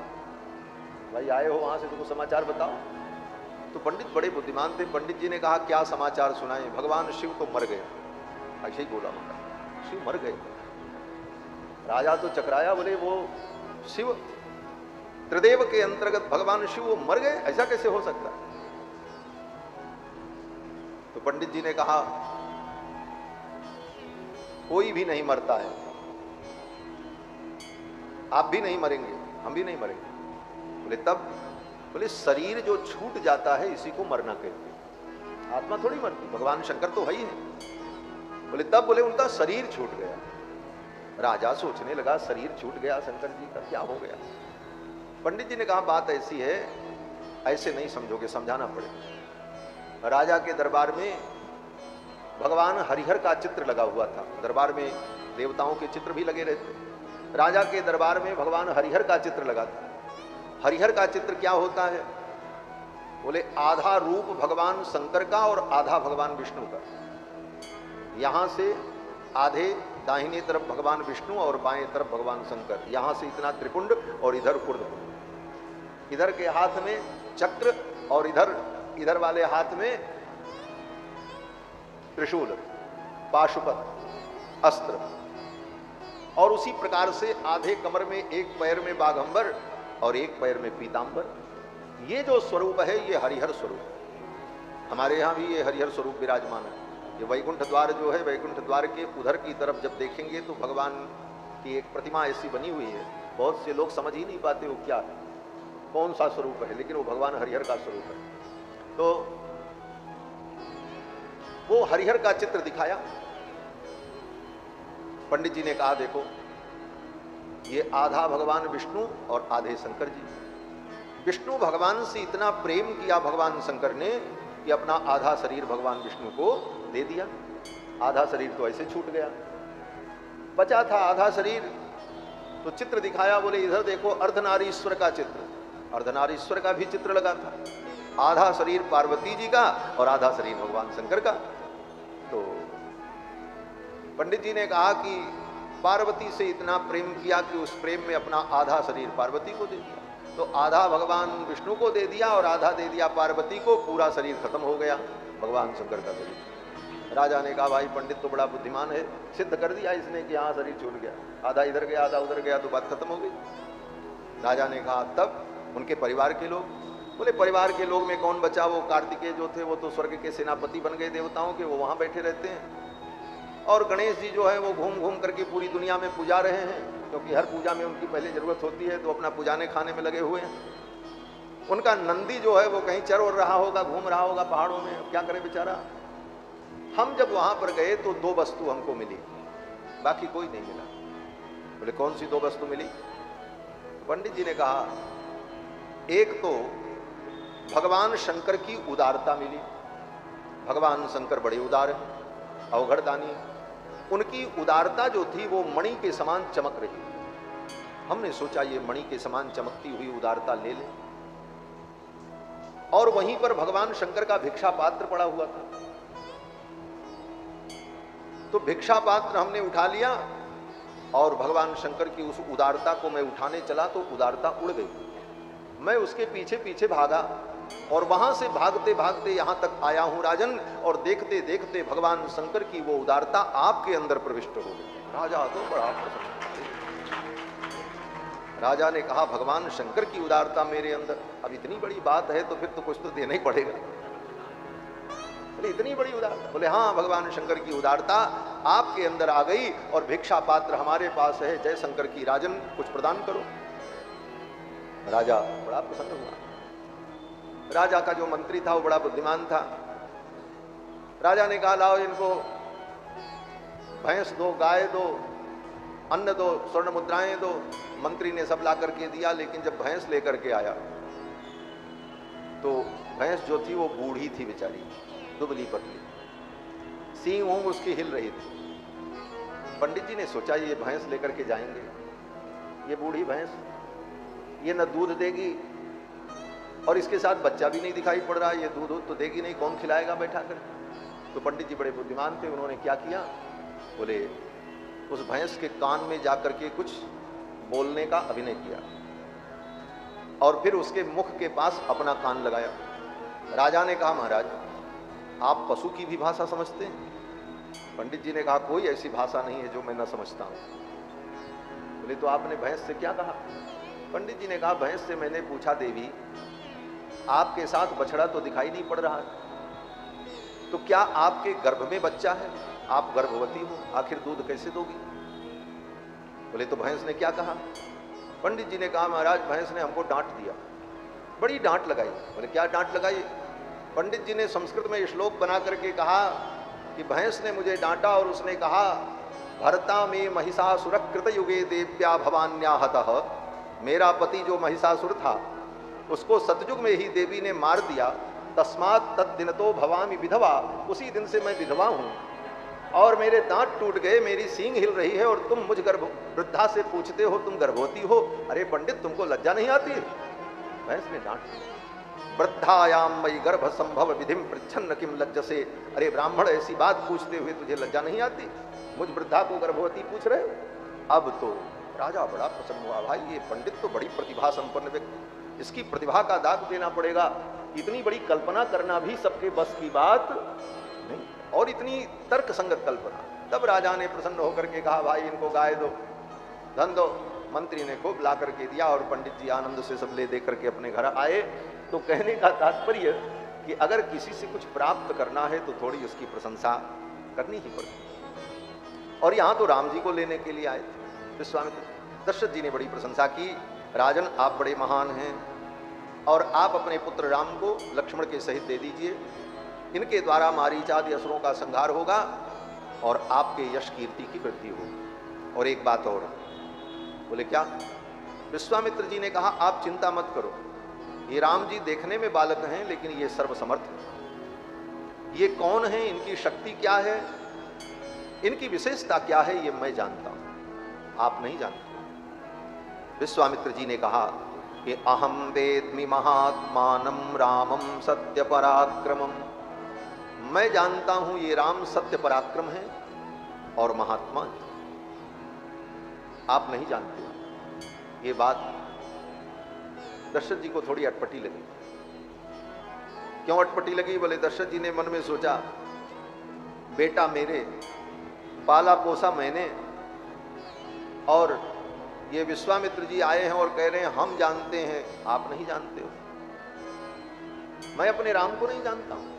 भाई आए हो वहां से तो कुछ समाचार बताओ। तो पंडित बड़े बुद्धिमान थे, पंडित जी ने कहा क्या समाचार सुनाए? भगवान शिव तो मर गए। ऐसे ही बोला उनका, शिव मर गए। राजा तो चकराया, बोले वो शिव त्रिदेव के अंतर्गत भगवान शिव वो मर गए, ऐसा कैसे हो सकता है? तो पंडित जी ने कहा कोई भी नहीं मरता है, आप भी नहीं मरेंगे, हम भी नहीं मरेंगे। बोले तब? बोले शरीर जो छूट जाता है इसी को मरना कहते हैं, आत्मा थोड़ी मरती, भगवान शंकर तो है ही है। बोले तब? बोले उनका शरीर छूट गया। राजा सोचने लगा शरीर छूट गया, शंकर जी का क्या हो गया? पंडित जी ने कहा बात ऐसी है, ऐसे नहीं समझोगे, समझाना पड़ेगा। राजा के दरबार में भगवान हरिहर का चित्र लगा हुआ था। दरबार में देवताओं के चित्र भी लगे रहते। राजा के दरबार में भगवान हरिहर का चित्र लगा था। हरिहर का चित्र क्या होता है? बोले आधा रूप भगवान शंकर का और आधा भगवान विष्णु का। यहां से आधे दाहिने तरफ भगवान विष्णु और बाएं तरफ भगवान शंकर, यहां से इतना त्रिपुंड और इधर ऊर्ध्वपुंड। इधर के हाथ में चक्र और इधर वाले हाथ में त्रिशूल, पाशुपत, अस्त्र। और उसी प्रकार से आधे कमर में एक पैर में बाघंबर और एक पैर में पीतांबर। ये जो स्वरूप है ये हरिहर स्वरूप। हमारे यहां भी ये हरिहर स्वरूप विराजमान है। ये वैकुंठ द्वार जो है, वैकुंठ द्वार के उधर की तरफ जब देखेंगे तो भगवान की एक प्रतिमा ऐसी बनी हुई है, बहुत से लोग समझ ही नहीं पाते वो क्या है, कौन सा स्वरूप है, लेकिन वो भगवान हरिहर का स्वरूप है। तो वो हरिहर का चित्र दिखाया। पंडित जी ने कहा देखो ये आधा भगवान विष्णु और आधे शंकर जी। विष्णु भगवान से इतना प्रेम किया भगवान शंकर ने कि अपना आधा शरीर भगवान विष्णु को दे दिया। आधा शरीर तो ऐसे छूट गया, बचा था आधा शरीर। तो चित्र दिखाया, बोले इधर देखो अर्धनारीश्वर का चित्र। अर्धनारीश्वर का भी चित्र लगा था। आधा शरीर पार्वती जी का और आधा शरीर भगवान शंकर का। तो पंडित जी ने कहा कि पार्वती से इतना प्रेम किया कि उस प्रेम में अपना आधा शरीर पार्वती को दे दिया। तो आधा भगवान विष्णु को दे दिया और आधा दे दिया पार्वती को, पूरा शरीर खत्म हो गया भगवान शंकर का शरीर। राजा ने कहा भाई पंडित तो बड़ा बुद्धिमान है, सिद्ध कर दिया इसने कि हाँ शरीर छूट गया, आधा इधर गया आधा उधर गया, तो बात खत्म हो गई। राजा ने कहा तब उनके परिवार के लोग? बोले परिवार के लोग में कौन बचा? वो कार्तिकेय जो थे वो तो स्वर्ग के सेनापति बन गए देवताओं के, वो वहां बैठे रहते हैं। और गणेश जी जो है वो घूम घूम करके पूरी दुनिया में पूजा रहे हैं, क्योंकि हर पूजा में उनकी पहले जरूरत होती है, तो अपना पूजाने खाने में लगे हुए हैं। उनका नंदी जो है वो कहीं चर और रहा होगा, घूम रहा होगा पहाड़ों में, क्या करे बेचारा। हम जब वहां पर गए तो 2 वस्तु हमको मिली, बाकी कोई नहीं मिला। बोले कौन सी 2 वस्तु मिली? पंडित जी ने कहा एक तो भगवान शंकर की उदारता मिली। भगवान शंकर बड़े उदार हैं, अवघड़दानी। उनकी उदारता जो थी वो मणि के समान चमक रही। हमने सोचा ये मणि के समान चमकती हुई उदारता ले ले। और वहीं पर भगवान शंकर का भिक्षा पात्र पड़ा हुआ था, तो भिक्षा पात्र हमने उठा लिया और भगवान शंकर की उस उदारता को मैं उठाने चला तो उदारता उड़ गई। मैं उसके पीछे पीछे भागा और वहां से भागते भागते यहां तक आया हूं राजन, और देखते देखते भगवान शंकर की वो उदारता आपके अंदर प्रविष्ट हो गई। राजा तो बड़ा प्रसन्न। राजा ने कहा भगवान शंकर की उदारता मेरे अंदर, अब इतनी बड़ी बात है तो फिर तो कुछ तो देना ही पड़ेगा। बोले इतनी बड़ी उदारता? बोले हाँ भगवान शंकर की उदारता आपके अंदर आ गई और भिक्षा पात्र हमारे पास है, जय शंकर की राजन कुछ प्रदान करो। राजा बड़ा प्रसन्न हुआ। राजा का जो मंत्री था वो बड़ा बुद्धिमान था। राजा ने कहा लाओ इनको भैंस दो, गाय दो, अन्न दो, स्वर्ण मुद्राएं दो। मंत्री ने सब ला करके दिया, लेकिन जब भैंस लेकर के आया तो भैंस जो थी वो बूढ़ी थी बेचारी, दुबली पतली, सींग ऊँग उसकी हिल रही थी। पंडित जी ने सोचा ये भैंस लेकर के जाएंगे, ये बूढ़ी भैंस, ये न दूध देगी और इसके साथ बच्चा भी नहीं दिखाई पड़ रहा, ये दूध तो देगी नहीं, कौन खिलाएगा बैठा कर। तो पंडित जी बड़े बुद्धिमान थे, उन्होंने क्या किया, बोले उस भैंस के कान में जाकर के कुछ बोलने का अभिनय किया और फिर उसके मुख के पास अपना कान लगाया। राजा ने कहा महाराज आप पशु की भी भाषा समझते हैं? पंडित जी ने कहा कोई ऐसी भाषा नहीं है जो मैं न समझता हूं। बोले तो आपने भैंस से क्या कहा? पंडित जी ने कहा भैंस से मैंने पूछा देवी आपके साथ बछड़ा तो दिखाई नहीं पड़ रहा है, तो क्या आपके गर्भ में बच्चा है? आप गर्भवती हो, आखिर दूध कैसे दोगी? बोले तो भैंस ने क्या कहा? पंडित जी ने कहा महाराज भैंस ने हमको डांट दिया, बड़ी डांट लगाई। बोले क्या डांट लगाई? पंडित जी ने संस्कृत में श्लोक बना करके कहा कि भैंस ने मुझे डांटा और उसने कहा भरता में महिषासुर कृत युगे देव्या भवान्याहतः, मेरा पति जो महिषासुर था उसको सतयुग में ही देवी ने मार दिया, तस्मात् तद्दिन तो भवामि विधवा, उसी दिन से मैं विधवा हूं और मेरे दांत टूट गए, मेरी सींग हिल रही है और तुम मुझ वृद्धा से पूछते हो तुम गर्भवती हो। अरे पंडित तुमको लज्जा नहीं आती? भैंस ने डांट, वृद्धायाम मई गर्भ संभव विधिम पृच्छन्न किम लज्जसे, अरे ब्राह्मण ऐसी बात पूछते हुए तुझे लज्जा नहीं आती? मुझ वृद्धा को गर्भवती पूछ रहे हो? अब तो राजा बड़ा प्रसन्न हुआ, भाई ये पंडित तो बड़ी प्रतिभा संपन्न व्यक्ति, इसकी प्रतिभा का दाग देना पड़ेगा। इतनी बड़ी कल्पना करना भी सबके बस की बात नहीं, और इतनी तर्क संगत कल्पना। तब राजा ने प्रसन्न होकर के कहा भाई इनको गाय दो, धन दो। मंत्री ने खूब ला करके दिया और पंडित जी आनंद से सब ले दे करके अपने घर आए। तो कहने का तात्पर्य कि अगर किसी से कुछ प्राप्त करना है तो थोड़ी उसकी प्रशंसा करनी ही पड़ती। और यहाँ तो राम जी को लेने के लिए आए थे विश्वामित्र। दशरथ जी ने बड़ी प्रशंसा की, राजन आप बड़े महान हैं और आप अपने पुत्र राम को लक्ष्मण के सहित दे दीजिए, इनके द्वारा मारीचादि असुरों का संहार होगा और आपके यश कीर्ति की वृद्धि होगी। और एक बात और, बोले क्या? विश्वामित्र जी ने कहा आप चिंता मत करो, ये राम जी देखने में बालक हैं लेकिन ये सर्वसमर्थ हैं। ये कौन है, इनकी शक्ति क्या है, इनकी विशेषता क्या है, ये मैं जानता हूं, आप नहीं जानते। विश्वामित्र जी ने कहा कि अहम वेद्मि महात्मानं रामं सत्य पराक्रमम, मैं जानता हूं ये राम सत्य पराक्रम है और महात्मा है, आप नहीं जानते। ये बात दशरथ जी को थोड़ी अटपटी लगी। क्यों अटपटी लगी? बोले दशरथ जी ने मन में सोचा बेटा मेरे, पाला पोसा मैंने, और ये विश्वामित्र जी आए हैं और कह रहे हैं हम जानते हैं, आप नहीं जानते हो। मैं अपने राम को नहीं जानता हूं।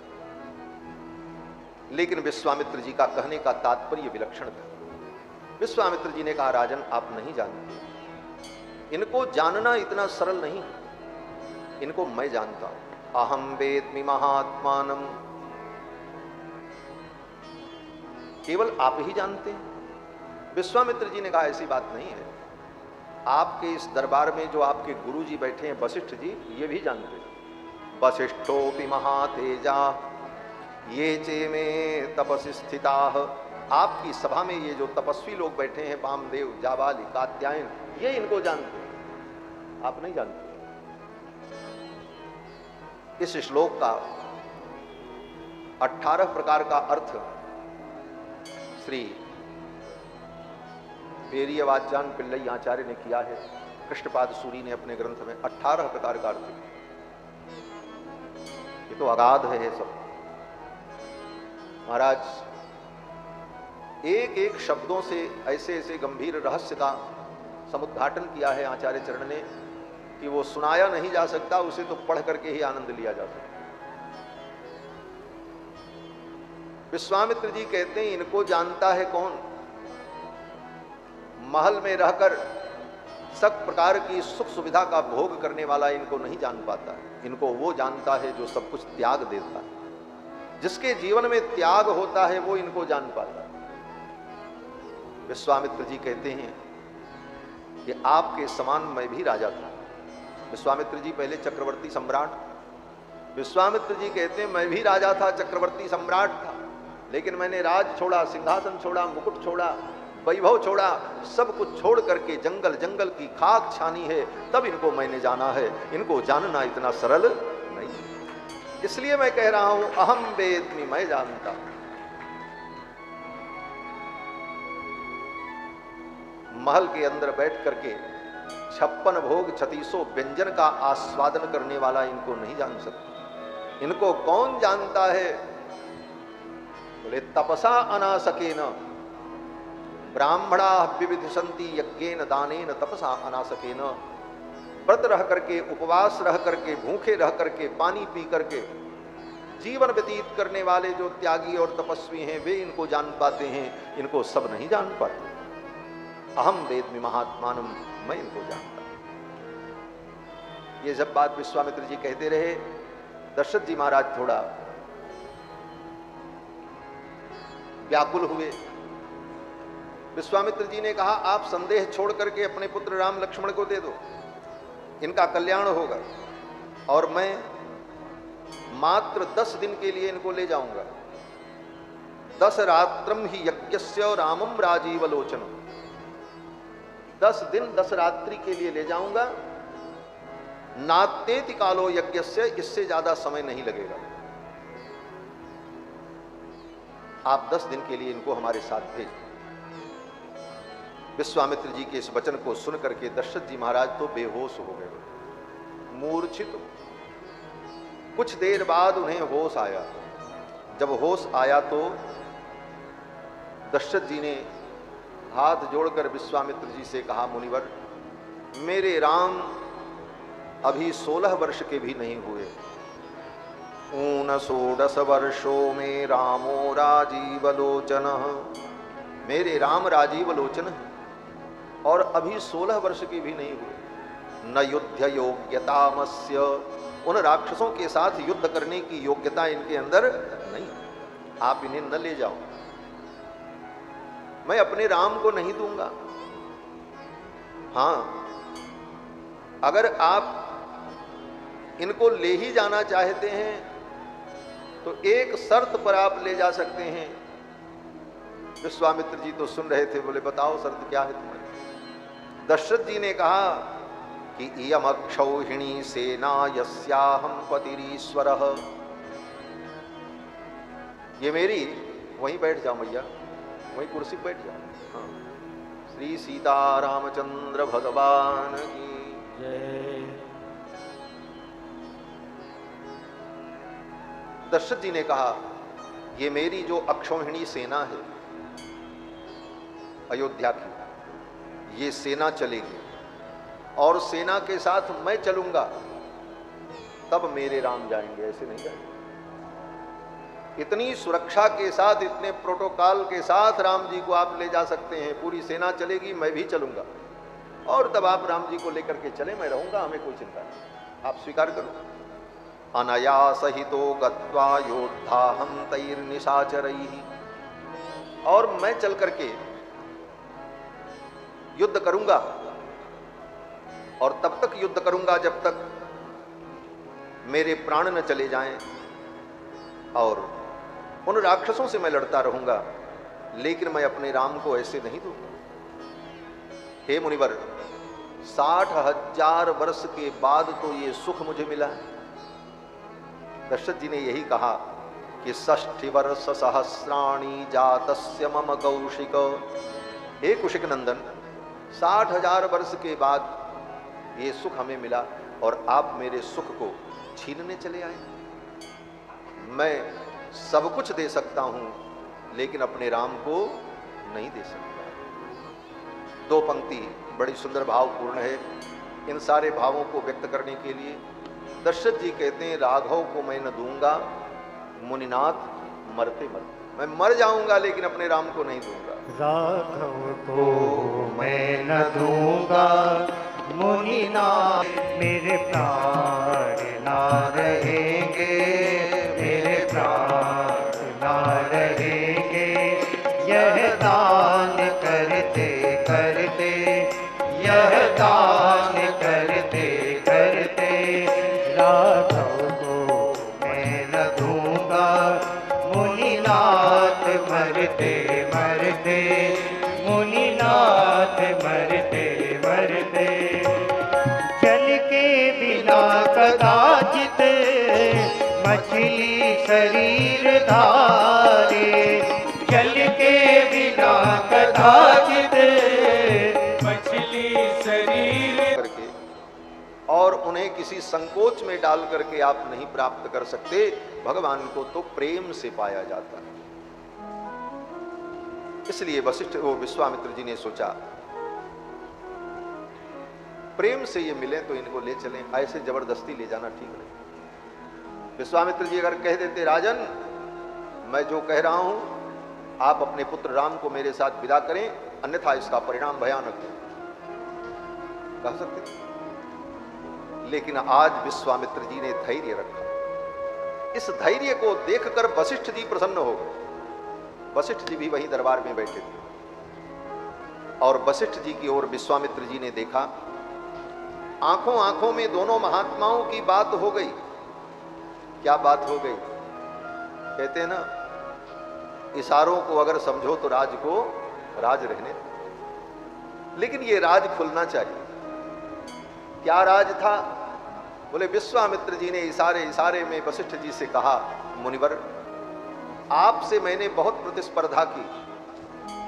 लेकिन विश्वामित्र जी का कहने का तात्पर्य विलक्षण था। विश्वामित्र जी ने कहा राजन आप नहीं जानते, इनको जानना इतना सरल नहीं है, इनको मैं जानता हूं। अहम वेद्मि महात्मानम, केवल आप ही जानते हैं। विश्वामित्र जी ने कहा ऐसी बात नहीं है, आपके इस दरबार में जो आपके गुरु जी बैठे हैं वशिष्ठ जी, ये भी जानते हैं। वशिष्ठोपि महातेजा ये चे में तपसि स्थिताः, आपकी सभा में ये जो तपस्वी लोग बैठे हैं वामदेव, जाबाली, कात्यायन, ये इनको जानते हैं, आप नहीं जानते। इस श्लोक का 18 प्रकार का अर्थ श्री पेरियवाचान पिल्लई आचार्य ने किया है। कृष्णपाद सूरी ने अपने ग्रंथ में 18 प्रकार का अर्थ किया। ये तो अगाध है सब। महाराज एक एक शब्दों से ऐसे ऐसे गंभीर रहस्य का समुद्घाटन किया है आचार्य चरण ने कि वो सुनाया नहीं जा सकता, उसे तो पढ़ करके ही आनंद लिया जा सकता। विश्वामित्र जी कहते हैं इनको जानता है कौन? महल में रहकर सब प्रकार की सुख सुविधा का भोग करने वाला इनको नहीं जान पाता है। इनको वो जानता है जो सब कुछ त्याग देता है, जिसके जीवन में त्याग होता है वो इनको जान पाता है। विश्वामित्र जी कहते हैं कि आपके समान मैं भी राजा था। विश्वामित्र जी पहले चक्रवर्ती सम्राट, विश्वामित्र जी कहते हैं मैं भी राजा था, चक्रवर्ती सम्राट था, लेकिन मैंने राज छोड़ा, सिंहासन छोड़ा, मुकुट छोड़ा, वैभव छोड़ा, सब कुछ छोड़ करके जंगल जंगल की खाक छानी है, तब इनको मैंने जाना है। इनको जानना इतना सरल नहीं, इसलिए मैं कह रहा हूं अहम वेद्मि, मैं जानता। महल के अंदर बैठ करके 56 भोग 36 व्यंजन का आस्वादन करने वाला इनको नहीं जान सकता। इनको कौन जानता है? बोले तपसा अनासकेन ब्राह्मणा विविधसंति यज्ञेन दानेन तपसा अनासकेन। व्रत रह करके, उपवास रह करके, भूखे रह करके, पानी पी करके जीवन व्यतीत करने वाले जो त्यागी और तपस्वी हैं वे इनको जान पाते हैं, इनको सब नहीं जान पाते। अहम वेद्मि महात्मानम, मैं इनको जानता। ये जब बात विश्वामित्र जी कहते रहे, दशरथ जी महाराज थोड़ा व्याकुल हुए। विश्वामित्र जी ने कहा आप संदेह छोड़ करके अपने पुत्र राम लक्ष्मण को दे दो, इनका कल्याण होगा, और मैं मात्र 10 दिन के लिए इनको ले जाऊंगा। 10 रात्रम ही यज्ञस्य रामम राजीवलोचनम। 10 दिन 10 रात्रि के लिए ले जाऊंगा। नात्येति कालो यज्ञस्य, इससे ज्यादा समय नहीं लगेगा। आप 10 दिन के लिए इनको हमारे साथ भेज। विश्वामित्र जी के इस वचन को सुन करके दशरथ जी महाराज तो बेहोश हो गए, मूर्छित। कुछ देर बाद उन्हें होश आया। जब होश आया तो दशरथ जी ने हाथ जोड़कर विश्वामित्र जी से कहा, मुनिवर मेरे राम अभी 16 वर्ष के भी नहीं हुए। 19 वर्षों में रामो राजीवलोचन, मेरे राम राजीवलोचन है और अभी 16 वर्ष के भी नहीं हुए। न युद्ध योग्यतामस्य, उन राक्षसों के साथ युद्ध करने की योग्यता इनके अंदर नहीं। आप इन्हें न ले जाओ, मैं अपने राम को नहीं दूंगा। हां, अगर आप इनको ले ही जाना चाहते हैं तो एक शर्त पर आप ले जा सकते हैं। विश्वामित्र जी तो सुन रहे थे, बोले बताओ शर्त क्या है तुम्हारी? दशरथ जी ने कहा कि इयम अक्षौहिणी सेना यस्याहम पतिरीश्वरः, ये मेरी, वहीं बैठ जाओ मैया, वहीं कुर्सी पर बैठ जाओ। हाँ। श्री सीता रामचंद्र भगवान की जय। दशरथ जी ने कहा ये मेरी जो अक्षौहिणी सेना है अयोध्या की, ये सेना चलेगी और सेना के साथ मैं चलूंगा, तब मेरे राम जाएंगे, ऐसे नहीं जाएंगे। इतनी सुरक्षा के साथ, इतने प्रोटोकॉल के साथ राम जी को आप ले जा सकते हैं। पूरी सेना चलेगी, मैं भी चलूंगा, और तब आप राम जी को लेकर के चले, मैं रहूंगा, हमें कोई चिंता नहीं, आप स्वीकार करो। अनयासहितो गत्वा योद्धा हम तैर्निशाचरैहि, और मैं चल करके युद्ध करूंगा, और तब तक युद्ध करूंगा जब तक मेरे प्राण न चले जाएं, और उन राक्षसों से मैं लड़ता रहूंगा, लेकिन मैं अपने राम को ऐसे नहीं दूंगा। हे मुनिवर, 60,000 वर्ष के बाद तो ये सुख मुझे मिला है। दशरथ जी ने यही कहा कि 60 वर्ष सहस्राणी जातस्य मम कौशिक। हे कुशिक नंदन, 60,000 वर्ष के बाद ये सुख हमें मिला और आप मेरे सुख को छीनने चले आए। मैं सब कुछ दे सकता हूं, लेकिन अपने राम को नहीं दे सकता। 2 पंक्ति बड़ी सुंदर भावपूर्ण है। इन सारे भावों को व्यक्त करने के लिए दशरथ जी कहते हैं, राघव को मैं न दूंगा मुनिनाथ मरते मरते, मैं मर जाऊंगा लेकिन अपने राम को नहीं दूंगा। राघव को मैं न दूंगा मुनिनाथ, मेरे प्राण ना रहेंगे, मेरे प्राण ना रहेंगे। यह दान करते करते, यह दान करते करते, राघव को मरते मरते मुनिनाथ मरते मरते जल के बिना कदाचित मछली शरीर धारे जल के बिना कदाचित मछली शरीर करके और उन्हें किसी संकोच में डाल करके आप नहीं प्राप्त कर सकते। भगवान को तो प्रेम से पाया जाता है। इसलिए वशिष्ठ वो विश्वामित्र जी ने सोचा प्रेम से ये मिले तो इनको ले चलें, ऐसे जबरदस्ती ले जाना ठीक नहीं। विश्वामित्र जी अगर कह देते राजन मैं जो कह रहा हूं आप अपने पुत्र राम को मेरे साथ विदा करें, अन्यथा इसका परिणाम भयानक है, कह सकते थे। लेकिन आज विश्वामित्र जी ने धैर्य रखा। इस धैर्य को देखकर वशिष्ठ जी प्रसन्न हो गए। वशिष्ठ जी भी वहीं दरबार में बैठे थे और वशिष्ठ जी की ओर विश्वामित्र जी ने देखा। आंखों आंखों में दोनों महात्माओं की बात हो गई। क्या बात हो गई? कहते हैं ना, इशारों को अगर समझो तो राज को राज रहने, लेकिन ये राज खुलना चाहिए। क्या राज था? बोले विश्वामित्र जी ने इशारे इशारे में वशिष्ठ जी से कहा, मुनिवर आपसे मैंने बहुत प्रतिस्पर्धा की,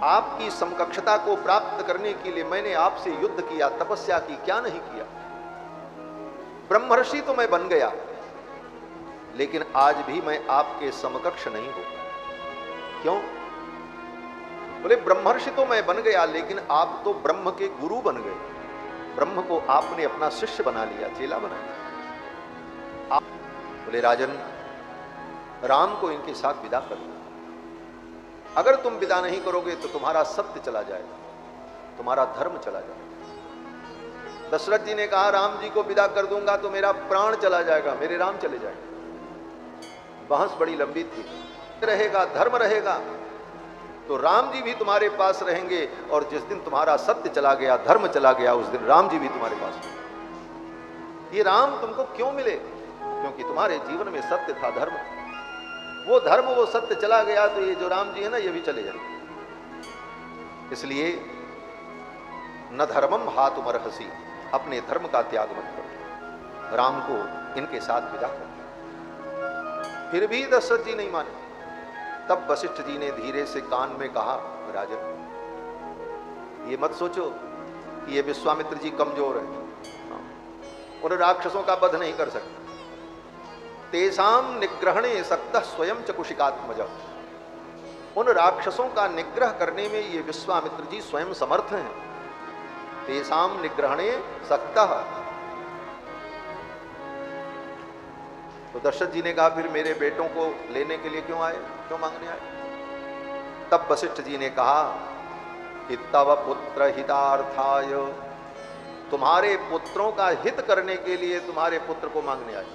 आपकी समकक्षता को प्राप्त करने के लिए मैंने आपसे युद्ध किया, तपस्या की, क्या नहीं किया। ब्रह्मर्षि तो मैं बन गया, लेकिन आज भी मैं आपके समकक्ष नहीं हूं। क्यों? बोले ब्रह्मर्षि तो मैं बन गया, लेकिन आप तो ब्रह्म के गुरु बन गए। ब्रह्म को आपने अपना शिष्य बना लिया, चेला बना लिया। आप बोले राजन राम को इनके साथ विदा कर दो। अगर तुम विदा नहीं करोगे तो तुम्हारा सत्य चला जाएगा, तुम्हारा धर्म चला जाएगा। दशरथ जी ने कहा राम जी को विदा कर दूंगा तो मेरा प्राण चला जाएगा, मेरे राम चले जाएंगे। बहस बड़ी लंबी थी। रहेगा धर्म रहेगा तो राम जी भी तुम्हारे पास रहेंगे, और जिस दिन तुम्हारा सत्य चला गया, धर्म चला गया, उस दिन राम जी भी तुम्हारे पास रहेंगे। ये राम तुमको क्यों मिले? क्योंकि तुम्हारे जीवन में सत्य था, धर्म। वो धर्म वो सत्य चला गया तो ये जो राम जी है ना, ये भी चले जाएंगे। इसलिए न धर्मम हातुम अर्हसि, अपने धर्म का त्याग मत करो, राम को इनके साथ विदा करो। फिर भी दशरथ जी नहीं माने। तब वशिष्ठ जी ने धीरे से कान में कहा, राजन ये मत सोचो कि ये विश्वामित्र जी कमजोर है, उन राक्षसों का वध नहीं कर सकते। तेसाम निग्रहणे सक्तः स्वयं च कुशिकात्मज, उन राक्षसों का निग्रह करने में ये विश्वामित्र जी स्वयं समर्थ हैं। तेसाम निग्रहणे सक्तः। तो दशरथ जी ने कहा फिर मेरे बेटों को लेने के लिए क्यों आए, क्यों मांगने आए? तब वशिष्ठ जी ने कहा कि तव पुत्र हितार्थाय, तुम्हारे पुत्रों का हित करने के लिए तुम्हारे पुत्र को मांगने आए।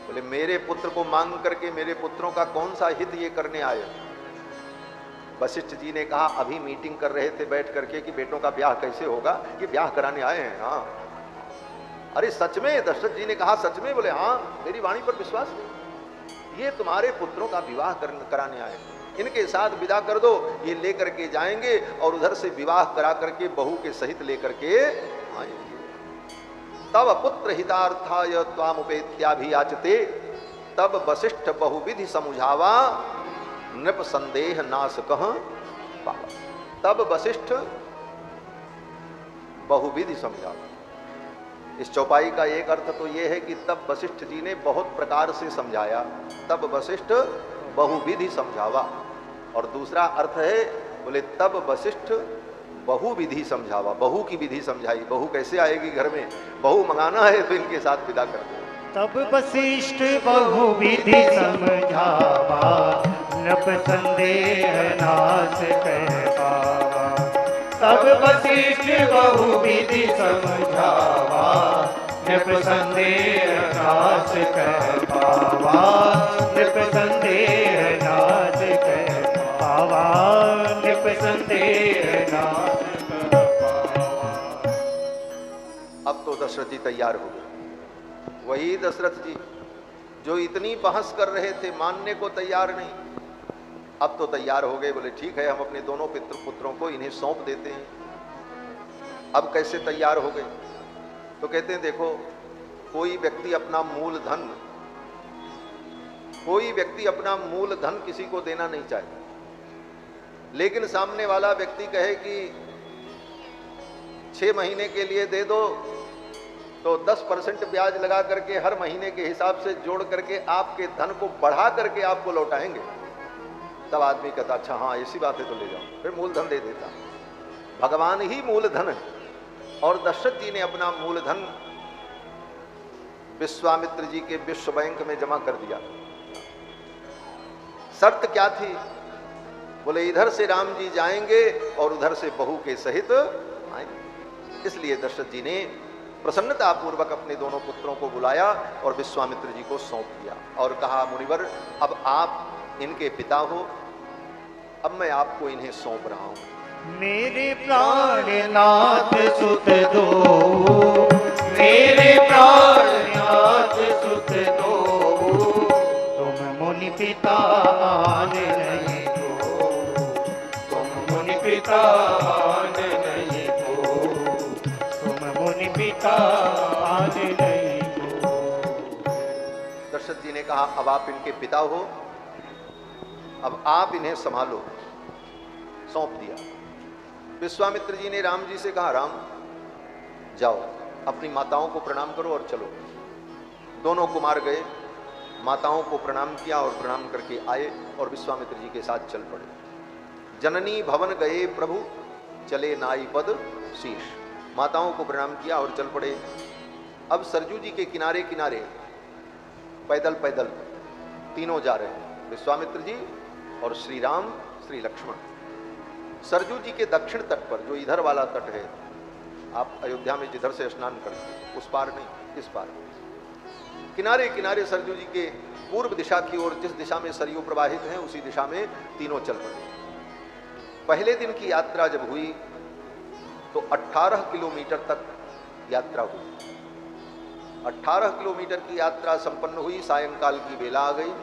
बोले मेरे पुत्र को मांग करके मेरे पुत्रों का कौन सा हित ये करने आए? वशिष्ठ जी ने कहा अभी मीटिंग कर रहे थे बैठ करके कि बेटों का ब्याह कैसे होगा, कि ब्याह कराने आए हैं। हाँ अरे सच में? दशरथ जी ने कहा सच में? बोले हाँ, मेरी वाणी पर विश्वास नहीं, ये तुम्हारे पुत्रों का विवाह कराने आए, इनके साथ विदा कर दो, ये लेकर के जाएंगे और उधर से विवाह करा करके बहू के सहित लेकर के आएंगे। तब पुत्र हितार्थाय त्वामुपेत्याभियाचते, तब वशिष्ठ बहुविधि समुझावा, नृप संदेह नाश कह पावा। तब वशिष्ठ बहुविधि समझावा। इस चौपाई का एक अर्थ तो यह है कि तब वशिष्ठ जी ने बहुत प्रकार से समझाया, तब वशिष्ठ बहुविधि समझावा। और दूसरा अर्थ है, बोले तब वशिष्ठ बहुविधि समझावा, बहू की विधि समझाई। बहू कैसे आएगी घर में, बहू मंगाना है तो इनके साथ विदा कर दो। तब वशिष्ठ बहुविधि समझावा, नृप संदेह नाश कह पावा। तब वशिष्ठ बहुविधि समझावा, नृप संदेह नाश कह पावा। नृप संदेह नाश कह पावा, नृप संदेह नाश कह पावा। अब तो दशरथ जी तैयार हो गए। वही दशरथ जी जो इतनी बहस कर रहे थे, मानने को तैयार नहीं, अब तो तैयार हो गए, बोले ठीक है हम अपने दोनों पुत्रों को इन्हें सौंप देते हैं। अब कैसे तैयार हो गए? तो कहते हैं देखो, कोई व्यक्ति अपना मूल धन किसी को देना नहीं चाहता, लेकिन सामने वाला व्यक्ति कहे कि 6 महीने के लिए दे दो, तो 10% ब्याज लगा करके हर महीने के हिसाब से जोड़ करके आपके धन को बढ़ा करके आपको लौटाएंगे। तब आदमी कहता अच्छा हाँ ऐसी बात है तो ले जाओ, फिर मूलधन दे देता। भगवान ही मूलधन है, और दशरथ जी ने अपना मूलधन विश्वामित्र जी के विश्व बैंक में जमा कर दिया। शर्त क्या थी? बोले इधर से राम जी जाएंगे और उधर से बहू के सहित आएंगे। इसलिए दशरथ जी ने प्रसन्नता पूर्वक अपने दोनों पुत्रों को बुलाया और विश्वामित्र जी को सौंप दिया और कहा मुनिवर अब आप इनके पिता हो, अब मैं आपको इन्हें सौंप रहा हूं। मेरे प्राणनाथ सुत दो, मेरे प्राणनाथ सुत दो, तुम मुनि पिता मान नहीं दो, तुम मुनि पिता मान नहीं दो, तुम मुनि पिता मान नहीं दो। दशरथ जी ने कहा अब आप इनके पिता हो, अब आप इन्हें संभालो, सौंप दिया। विश्वामित्र जी ने राम जी से कहा राम जाओ अपनी माताओं को प्रणाम करो और चलो। दोनों कुमार गए, माताओं को प्रणाम किया और प्रणाम करके आए और विश्वामित्र जी के साथ चल पड़े। जननी भवन गए प्रभु, चले नाई पद शीश। माताओं को प्रणाम किया और चल पड़े। अब सरजू जी के किनारे किनारे पैदल पैदल तीनों जा रहे हैं, विश्वामित्र जी और श्री राम श्री लक्ष्मण। सरजू जी के दक्षिण तट पर, जो इधर वाला तट है, आप अयोध्या में जिधर से स्नान करते हैं उस पार नहीं, इस पार किनारे किनारे सरजू जी के पूर्व दिशा की ओर, जिस दिशा में सरयू प्रवाहित हैं उसी दिशा में तीनों चल पड़े। पहले दिन की यात्रा जब हुई तो 18 किलोमीटर तक यात्रा हुई। 18 किलोमीटर की यात्रा संपन्न हुई, सायंकाल की बेला आ गई।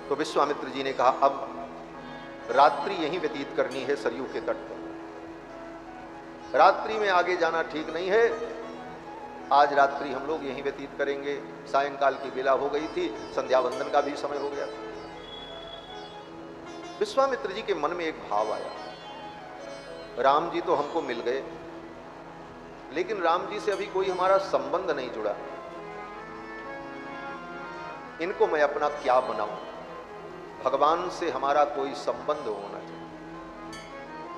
तो विश्वामित्र जी ने कहा अब रात्रि यहीं व्यतीत करनी है सरयू के तट पर। रात्रि में आगे जाना ठीक नहीं है, आज रात्रि हम लोग यहीं व्यतीत करेंगे। सायंकाल की बेला हो गई थी, संध्या वंदन का भी समय हो गया था। विश्वामित्र जी के मन में एक भाव आया, राम जी तो हमको मिल गए, लेकिन राम जी से अभी कोई हमारा संबंध नहीं जुड़ा, इनको मैं अपना क्या बनाऊं? भगवान से हमारा कोई संबंध होना चाहिए।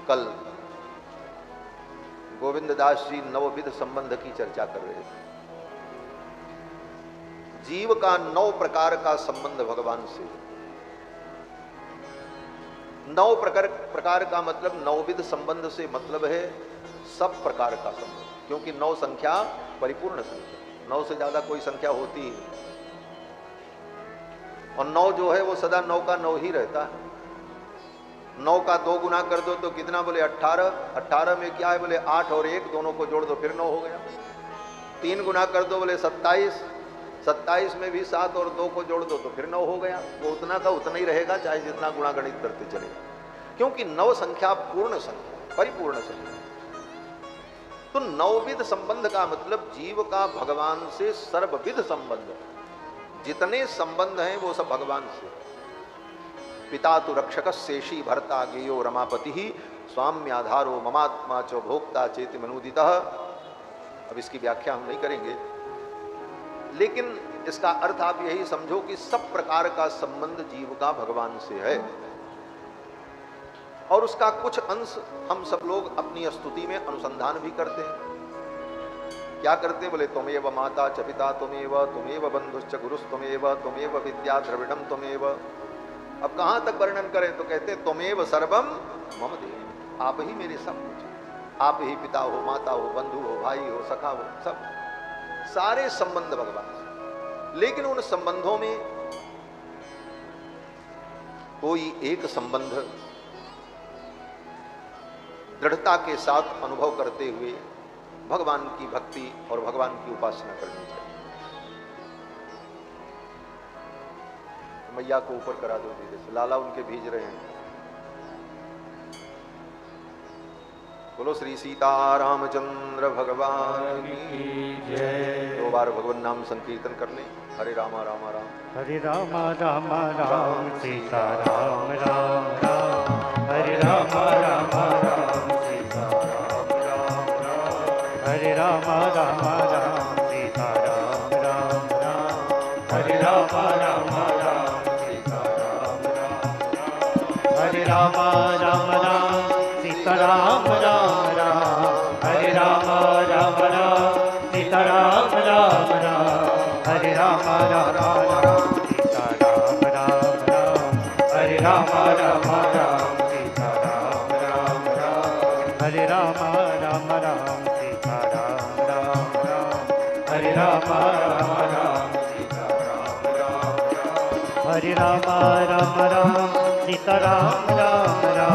कल गोविंददास जी नवविध संबंध की चर्चा कर रहे थे। जीव का 9 प्रकार का संबंध भगवान से। 9 प्रकार का मतलब नवविध संबंध से मतलब है सब प्रकार का संबंध, क्योंकि 9 संख्या परिपूर्ण संख्या, 9 से ज्यादा कोई संख्या होती ही नहीं। और 9 जो है वो सदा 9 का 9 ही रहता है। 9 का 2 गुना कर दो तो कितना? बोले 18। 18 में क्या है? बोले 8 और 1 दोनों को जोड़ दो फिर 9 हो गया। 3 गुना कर दो बोले 27। 27 में भी 7 और 2 को जोड़ दो तो फिर 9 हो गया। वो उतना का उतना ही रहेगा चाहे जितना गुणा गणित करते चले, क्योंकि 9 संख्या पूर्ण संख्या, परिपूर्ण संख्या। तो 9विध संबंध का मतलब जीव का भगवान से सर्वविध संबंध है। जितने संबंध हैं वो सब भगवान से। पिता तो रक्षक शेषी भरता गेयो रमापति ही स्वाम्याधारो ममात्मा च भोक्ता चेति मनुदितः। अब इसकी व्याख्या हम नहीं करेंगे, लेकिन इसका अर्थ आप यही समझो कि सब प्रकार का संबंध जीव का भगवान से है, और उसका कुछ अंश हम सब लोग अपनी स्तुति में अनुसंधान भी करते हैं। क्या करते? बोले त्वमेव माता च पिता त्वमेव बंधुश्च गुरुस् त्वमेव विद्या द्रविड़म त्वमेव। अब कहां तक वर्णन करें तो कहते हैं त्वमेव सर्वम मम देह, आप ही मेरे सब कुछ, आप ही पिता हो, माता हो, बंधु हो, भाई हो, सखा हो, सब सारे संबंध भगवान से। लेकिन उन संबंधों में कोई एक संबंध दृढ़ता के साथ अनुभव करते हुए भगवान की भक्ति और भगवान की उपासना करनी चाहिए। मैया को ऊपर करा दो धीरे से, लाला उनके भीज रहे हैं। बोलो श्री सीतारामचंद्र भगवान की जय। 2 बार भगवान नाम संकीर्तन कर लें। हरे रामा रामा राम, हरे रामा रामा राम, सीता राम राम राम, हरे रामा रामा राम, सीता राम राम राम, हरे रामा रामा राम, सीता राम राम राम, हरे रामा रामा राम, सीता राम राम राम, हरे रामा राम राम, सीता राम राम राम, हरे रामा राम राम, सीता राम राम राम, हरे रामा राम राम, सीता राम राम राम, हरे रामा राम राम, सीता राम राम राम, हरे रामा राम राम, सीता राम राम राम, हरे रामा राम राम, सीता राम राम राम, हरे रामा राम राम, सीता राम राम राम,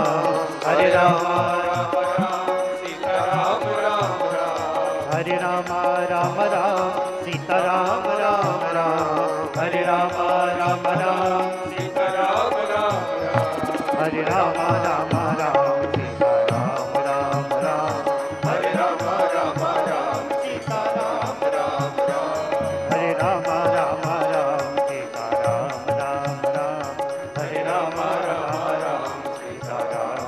हरे रामा राम राम, सीता राम राम राम, हरे रामा राम राम, सीता राम राम राम, हरे रामा राम राम, सीता राम राम राम, हरे रामा राम राम, सीता राम राम राम, हरे रामा राम राम, सीता राम राम राम, हरे रामा राम राम, सीता राम राम राम, हरे रामा राम राम, सीता राम राम राम, सीता राम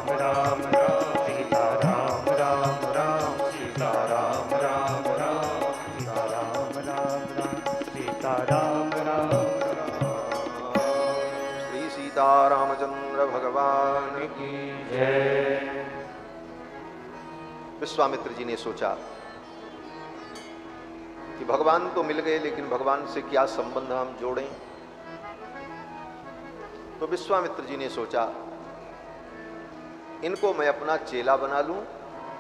राम राम, सीता राम राम राम, सीता राम राम राम, सीता राम राम राम। श्री सीतारामचंद्र भगवान की जय। विश्वामित्र जी ने सोचा कि भगवान तो मिल गए, लेकिन भगवान से क्या संबंध हम जोड़ें। तो विश्वामित्र जी ने सोचा इनको मैं अपना चेला बना लूं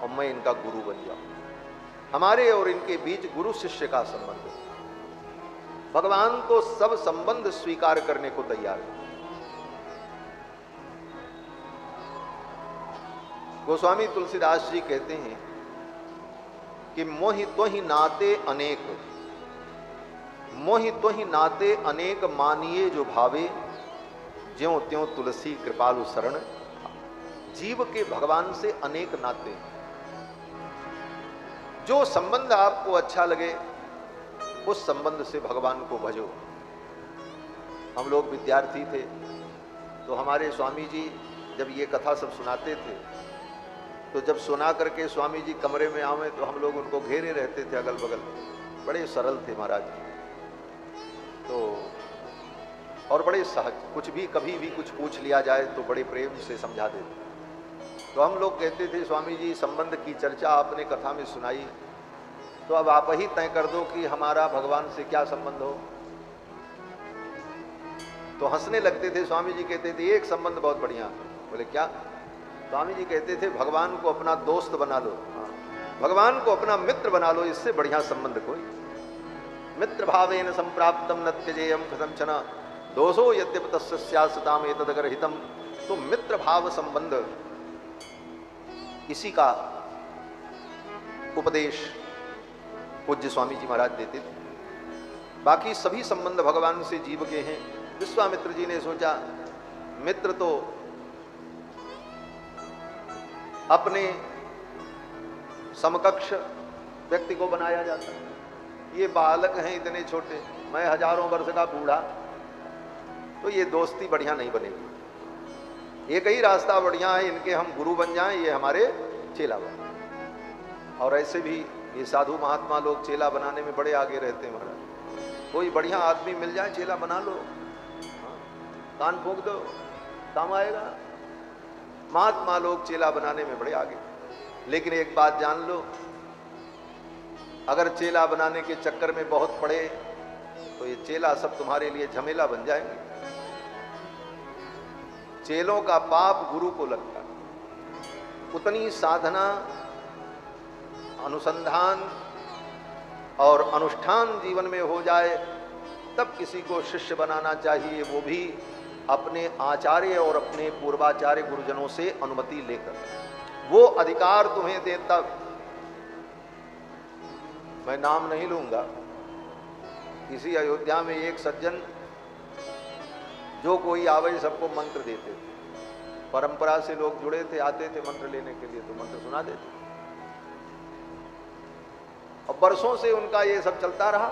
और मैं इनका गुरु बन जाऊं। हमारे और इनके बीच गुरु शिष्य का संबंध है। भगवान तो सब संबंध स्वीकार करने को तैयार है। गोस्वामी तुलसीदास जी कहते हैं कि मोहि तो ही नाते अनेक, मोहि तो ही नाते अनेक मानिए जो भावे, ज्यों त्यों तुलसी कृपालु शरण। जीव के भगवान से अनेक नाते हैं। जो संबंध आपको अच्छा लगे उस संबंध से भगवान को भजो। हम लोग विद्यार्थी थे तो हमारे स्वामी जी जब ये कथा सब सुनाते थे, तो जब सुना करके स्वामी जी कमरे में आवे तो हम लोग उनको घेरे रहते थे अगल बगल। बड़े सरल थे महाराज, तो और बड़े सहज, कुछ भी कभी भी कुछ पूछ लिया जाए तो बड़े प्रेम से समझा देते। तो हम लोग कहते थे स्वामी जी संबंध की चर्चा आपने कथा में सुनाई, तो अब आप ही तय कर दो कि हमारा भगवान से क्या संबंध हो। तो हंसने लगते थे। स्वामी जी कहते थे एक संबंध बहुत बढ़िया। बोले क्या? स्वामी जी कहते थे भगवान को अपना दोस्त बना लो, भगवान को अपना मित्र बना लो, इससे बढ़िया संबंध कोई। मित्र भावेन संप्राप्तम न त्यजेयम कथंचन दोषो यद्यप तस्य स्यात्सताम एतदगर हितम। तो मित्र भाव संबंध, इसी का उपदेश पूज्य स्वामी जी महाराज देते थे। बाकी सभी संबंध भगवान से जीव के हैं। विश्वामित्र जी ने सोचा मित्र तो अपने समकक्ष व्यक्ति को बनाया जाता है। ये बालक हैं इतने छोटे, मैं हजारों वर्ष का बूढ़ा, तो ये दोस्ती बढ़िया नहीं बनेगी। एक ही रास्ता बढ़िया है, इनके हम गुरु बन जाएं, ये हमारे चेला बन। और ऐसे भी ये साधु महात्मा लोग चेला बनाने में बड़े आगे रहते हैं महाराज। कोई बढ़िया आदमी मिल जाए चेला बना लो, कान फूंक दो, काम आएगा। महात्मा लोग चेला बनाने में बड़े आगे। लेकिन एक बात जान लो, अगर चेला बनाने के चक्कर में बहुत पड़े तो ये चेला सब तुम्हारे लिए झमेला बन जाएंगे। चेलों का पाप गुरु को लगता है। उतनी साधना, अनुसंधान और अनुष्ठान जीवन में हो जाए तब किसी को शिष्य बनाना चाहिए, वो भी अपने आचार्य और अपने पूर्वाचार्य गुरुजनों से अनुमति लेकर। वो अधिकार तुम्हें दे तब। मैं नाम नहीं लूंगा। किसी अयोध्या में एक सज्जन जो कोई आवे सबको मंत्र देते थे। परंपरा से लोग जुड़े थे, आते थे मंत्र लेने के लिए तो मंत्र सुना देते। और बरसों से उनका ये सब चलता रहा।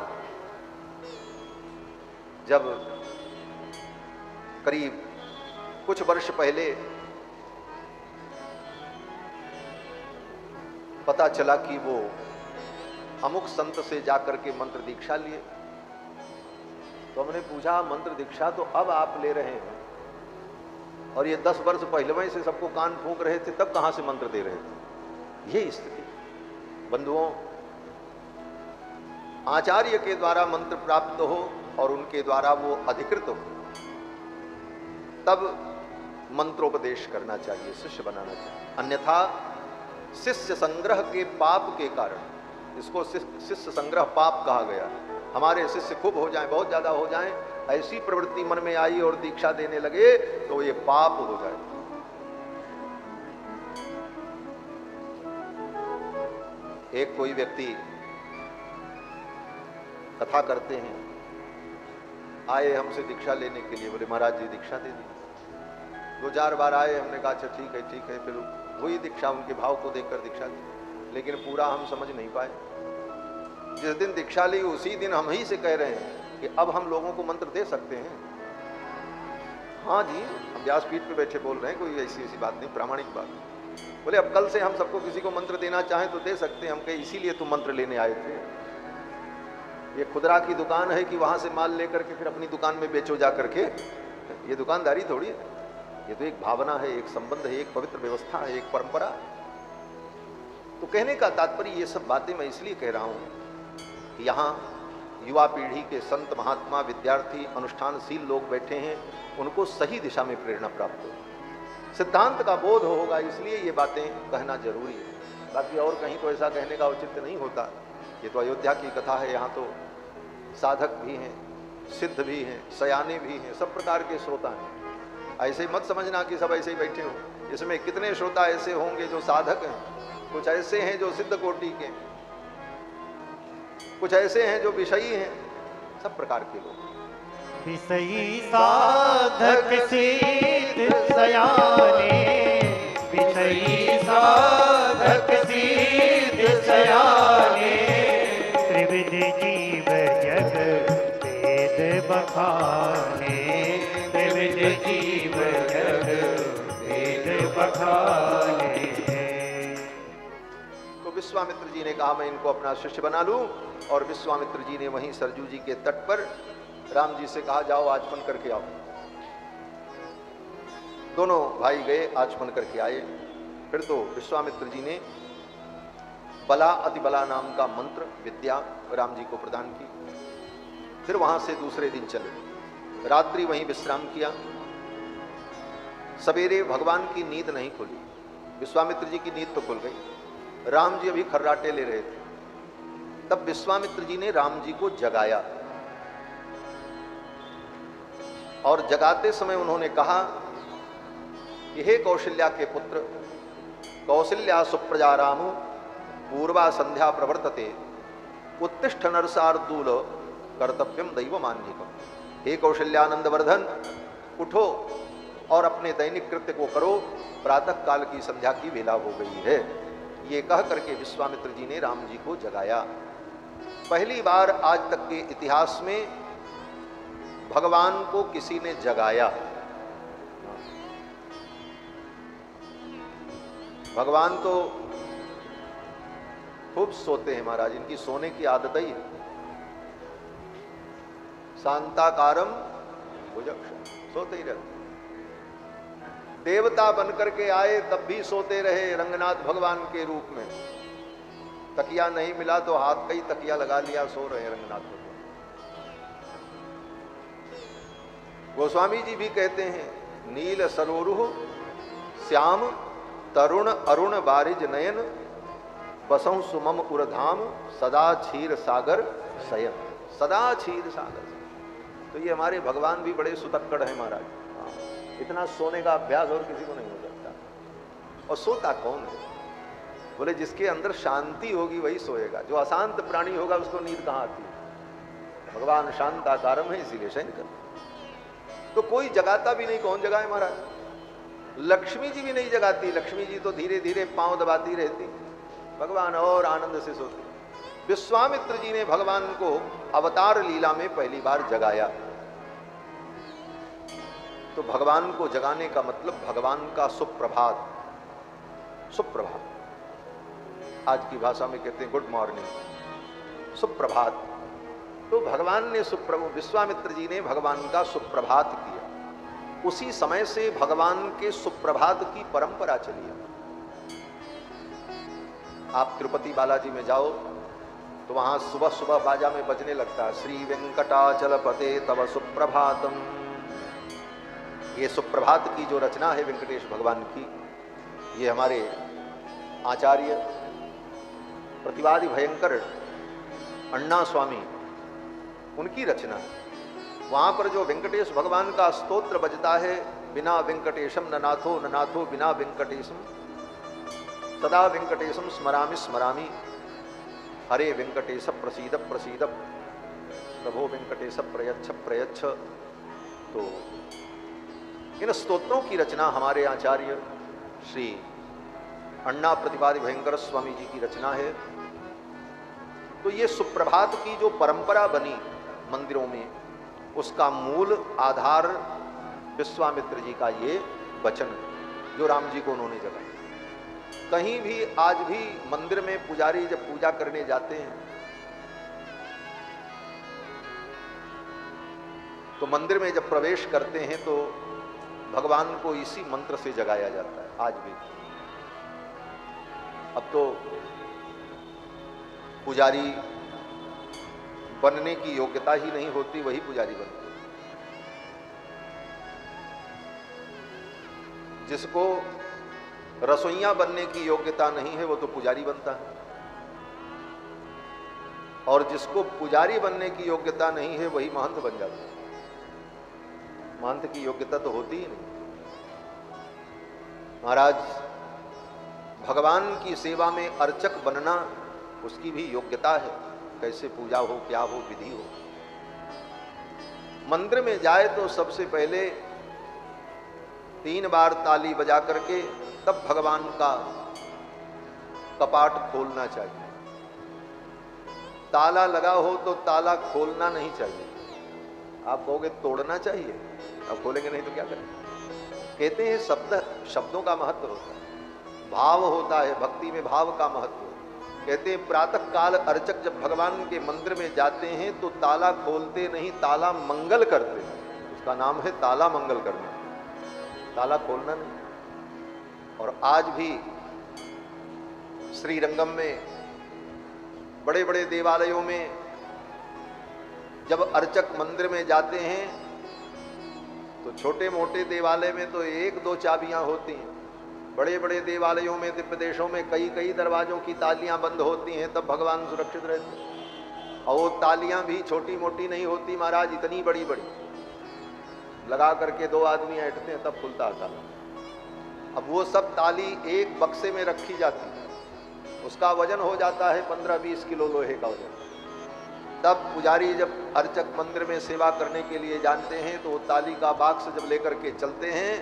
जब करीब कुछ वर्ष पहले पता चला कि वो अमुक संत से जाकर के मंत्र दीक्षा लिए, तो हमने पूछा मंत्र दीक्षा तो अब आप ले रहे हैं और ये 10 वर्ष पहले से सबको कान फूंक रहे थे, तब कहां से मंत्र दे रहे थे? ये स्थिति बंधुओं, आचार्य के द्वारा मंत्र प्राप्त हो और उनके द्वारा वो अधिकृत हो, तब मंत्रोपदेश करना चाहिए, शिष्य बनाना चाहिए। अन्यथा शिष्य संग्रह के पाप के कारण, इसको शिष्य संग्रह पाप कहा गया। हमारे शिष्य खूब हो जाएं, बहुत ज्यादा हो जाएं, ऐसी प्रवृत्ति मन में आई और दीक्षा देने लगे तो ये पाप हो जाए। एक कोई व्यक्ति कथा करते हैं, आए हमसे दीक्षा लेने के लिए, बोले महाराज जी दीक्षा दे दी। 2-4 बार आए, हमने कहा अच्छा ठीक है, फिर हुई दीक्षा, उनके भाव को देखकर दीक्षा दी, लेकिन पूरा हम समझ नहीं पाए। जिस दिन दीक्षा ली उसी दिन हम ही से कह रहे हैं कि अब हम लोगों को मंत्र दे सकते हैं। हाँ जी, हम व्यासपीठ पे बैठे बोल रहे हैं, कोई ऐसी बात नहीं, प्रामाणिक बात। बोले अब कल से हम सबको किसी को मंत्र देना चाहें तो दे सकते हैं। हम कहे इसीलिए तुम मंत्र लेने आए थे। ये खुदरा की दुकान है कि वहां से माल लेकर के फिर अपनी दुकान में बेचो जा करके, ये दुकानदारी थोड़ी है। ये तो एक भावना है, एक संबंध है, एक पवित्र व्यवस्था है, एक परंपरा। तो कहने का तात्पर्य ये सब बातें मैं इसलिए कह रहा हूं कि यहाँ युवा पीढ़ी के संत महात्मा विद्यार्थी अनुष्ठानशील लोग बैठे हैं, उनको सही दिशा में प्रेरणा प्राप्त हो, सिद्धांत का बोध होगा, इसलिए ये बातें कहना जरूरी है। बाकी और कहीं तो ऐसा कहने का औचित्य नहीं होता। ये तो अयोध्या की कथा है, यहाँ तो साधक भी हैं, सिद्ध भी हैं, सयाने भी हैं, सब प्रकार के श्रोता हैं। ऐसे मत समझना कि सब ऐसे ही बैठे हो, इसमें कितने श्रोता ऐसे होंगे जो साधक हैं, कुछ ऐसे हैं जो सिद्ध कोटि के, कुछ ऐसे हैं जो विषयी हैं, सब प्रकार के लोग। विषयी साधक सिद्ध सयाने, विषयी साधक सिद्ध सयाने, त्रिविध जीव जग वेद बखाने, त्रिविध जीव जग वेद बखाने। तो विश्वामित्र जी ने कहा मैं इनको अपना शिष्य बना लूं, और विश्वामित्र जी ने वहीं सरजू जी के तट पर राम जी से कहा जाओ आचमन करके आओ। दोनों भाई गए, आचमन करके आए। फिर तो विश्वामित्र जी ने बला अतिबला नाम का मंत्र विद्या राम जी को प्रदान की। फिर वहां से दूसरे दिन चले, रात्रि वहीं विश्राम किया। सवेरे भगवान की नींद नहीं खुली, विश्वामित्र जी की नींद तो खुल गई। राम जी अभी खर्राटे ले रहे थे, तब विश्वामित्र जी ने राम जी को जगाया और जगाते समय उन्होंने कहा कि हे कौशल्या के पुत्र, कौशल्या सुप्रजा राम पूर्वा संध्या प्रवर्तते, उत्तिष्ठ नरसार्दूल कर्तव्यम दैवमान्यिकम। हे कौशल्यानंद वर्धन, उठो और अपने दैनिक कृत्य को करो, प्रातः काल की संध्या की वेला हो गई है। ये कह करके विश्वामित्र जी ने राम जी को जगाया। पहली बार आज तक के इतिहास में भगवान को किसी ने जगाया। भगवान तो खूब सोते हैं महाराज, इनकी सोने की आदत ही है। शांताकारम भुजक्षम, सोते ही रहते। देवता बनकर के आए तब भी सोते रहे रंगनाथ भगवान के रूप में। तकिया नहीं मिला तो हाथ का ही तकिया लगा लिया, सो रहे रंगनाथ भगवान। गोस्वामी जी भी कहते हैं नील सरोरुह श्याम तरुण अरुण बारिज नयन, बसहु सुमम उरधाम सदा क्षीर सागर शयन। सदा क्षीर सागर। तो ये हमारे भगवान भी बड़े सुतक्कड़ हैं महाराज। इतना सोने का अभ्यास और किसी को नहीं हो सकता। और सोता कौन है? बोले जिसके अंदर शांति होगी वही सोएगा, जो अशांत प्राणी होगा उसको नींद कहाँ आती है? भगवान शांताकारम है, इसीलिए शयन करते। तो कोई जगाता भी नहीं, कौन जगाए महाराज? लक्ष्मी जी भी नहीं जगाती, लक्ष्मी जी तो धीरे धीरे पांव दबाती रहती, भगवान और आनंद से सोते। विश्वामित्र जी ने भगवान को अवतार लीला में पहली बार जगाया। तो भगवान को जगाने का मतलब भगवान का सुप्रभात, सुप्रभात आज की भाषा में कहते हैं गुड मॉर्निंग, सुप्रभात। तो भगवान ने विश्वामित्र जी ने भगवान का सुप्रभात किया। उसी समय से भगवान के सुप्रभात की परंपरा चली है। आप तिरुपति बालाजी में जाओ तो वहां सुबह सुबह बाजा में बजने लगता है, श्री वेंकटाचलपते तव सुप्रभातम। ये सुप्रभात की जो रचना है वेंकटेश भगवान की, ये हमारे आचार्य प्रतिवादी भयंकर अण्णा स्वामी उनकी रचना है। वहां पर जो वेंकटेश भगवान का स्तोत्र बजता है, बिना वेंकटेशम ननाथो ननाथो बिना वेंकटेशम सदा वेंकटेशम स्मरामि स्मरामि, हरे वेंकटेश प्रसीद प्रसीद, प्रभो वेंकटेश प्रयच्छ प्रयच्छ। तो इन स्तोत्रों की रचना हमारे आचार्य श्री अण्णा प्रतिवादी भयंकर स्वामी जी की रचना है। तो ये सुप्रभात की जो परंपरा बनी मंदिरों में, उसका मूल आधार विश्वामित्र जी का ये वचन जो राम जी को उन्होंने जगाया। कहीं भी आज भी मंदिर में पुजारी जब पूजा करने जाते हैं तो मंदिर में जब प्रवेश करते हैं तो भगवान को इसी मंत्र से जगाया जाता है आज भी। अब तो पुजारी बनने की योग्यता ही नहीं होती, वही पुजारी बनता है। जिसको रसोइया बनने की योग्यता नहीं है वो तो पुजारी बनता है, और जिसको पुजारी बनने की योग्यता नहीं है वही महंत बन जाता है। महंत की योग्यता तो होती ही नहीं। महाराज, भगवान की सेवा में अर्चक बनना उसकी भी योग्यता है, कैसे पूजा हो, क्या हो, विधि हो। मंदिर में जाए तो सबसे पहले 3 बार ताली बजा करके तब भगवान का कपाट खोलना चाहिए। ताला लगा हो तो ताला खोलना नहीं चाहिए। आप कहोगे तोड़ना चाहिए, अब खोलेंगे नहीं तो क्या करेंगे? कहते हैं शब्दों का महत्व होता है, भाव होता है, भक्ति में भाव का महत्व। कहते हैं प्रातः काल अर्चक जब भगवान के मंदिर में जाते हैं तो ताला खोलते नहीं, ताला मंगल करते हैं। उसका नाम है ताला मंगल करना, ताला खोलना नहीं। और आज भी श्रीरंगम में बड़े बड़े देवालयों में जब अर्चक मंदिर में जाते हैं तो छोटे मोटे देवालय में तो 1-2 चाबियां होती हैं। बड़े बड़े देवालयों में, दिव्य देशों में कई कई दरवाजों की तालियां बंद होती हैं, तब भगवान सुरक्षित रहते हैं। और वो तालियां भी छोटी मोटी नहीं होती महाराज, इतनी बड़ी बड़ी लगा करके 2 आदमी ऐंठते हैं तब खुलता है ताला। अब वो सब ताली एक बक्से में रखी जाती है, उसका वजन हो जाता है 15-20 किलो लोहे का वजन। तब पुजारी जब अर्चक मंदिर में सेवा करने के लिए जानते हैं तो वो ताली का बाक्स जब लेकर के चलते हैं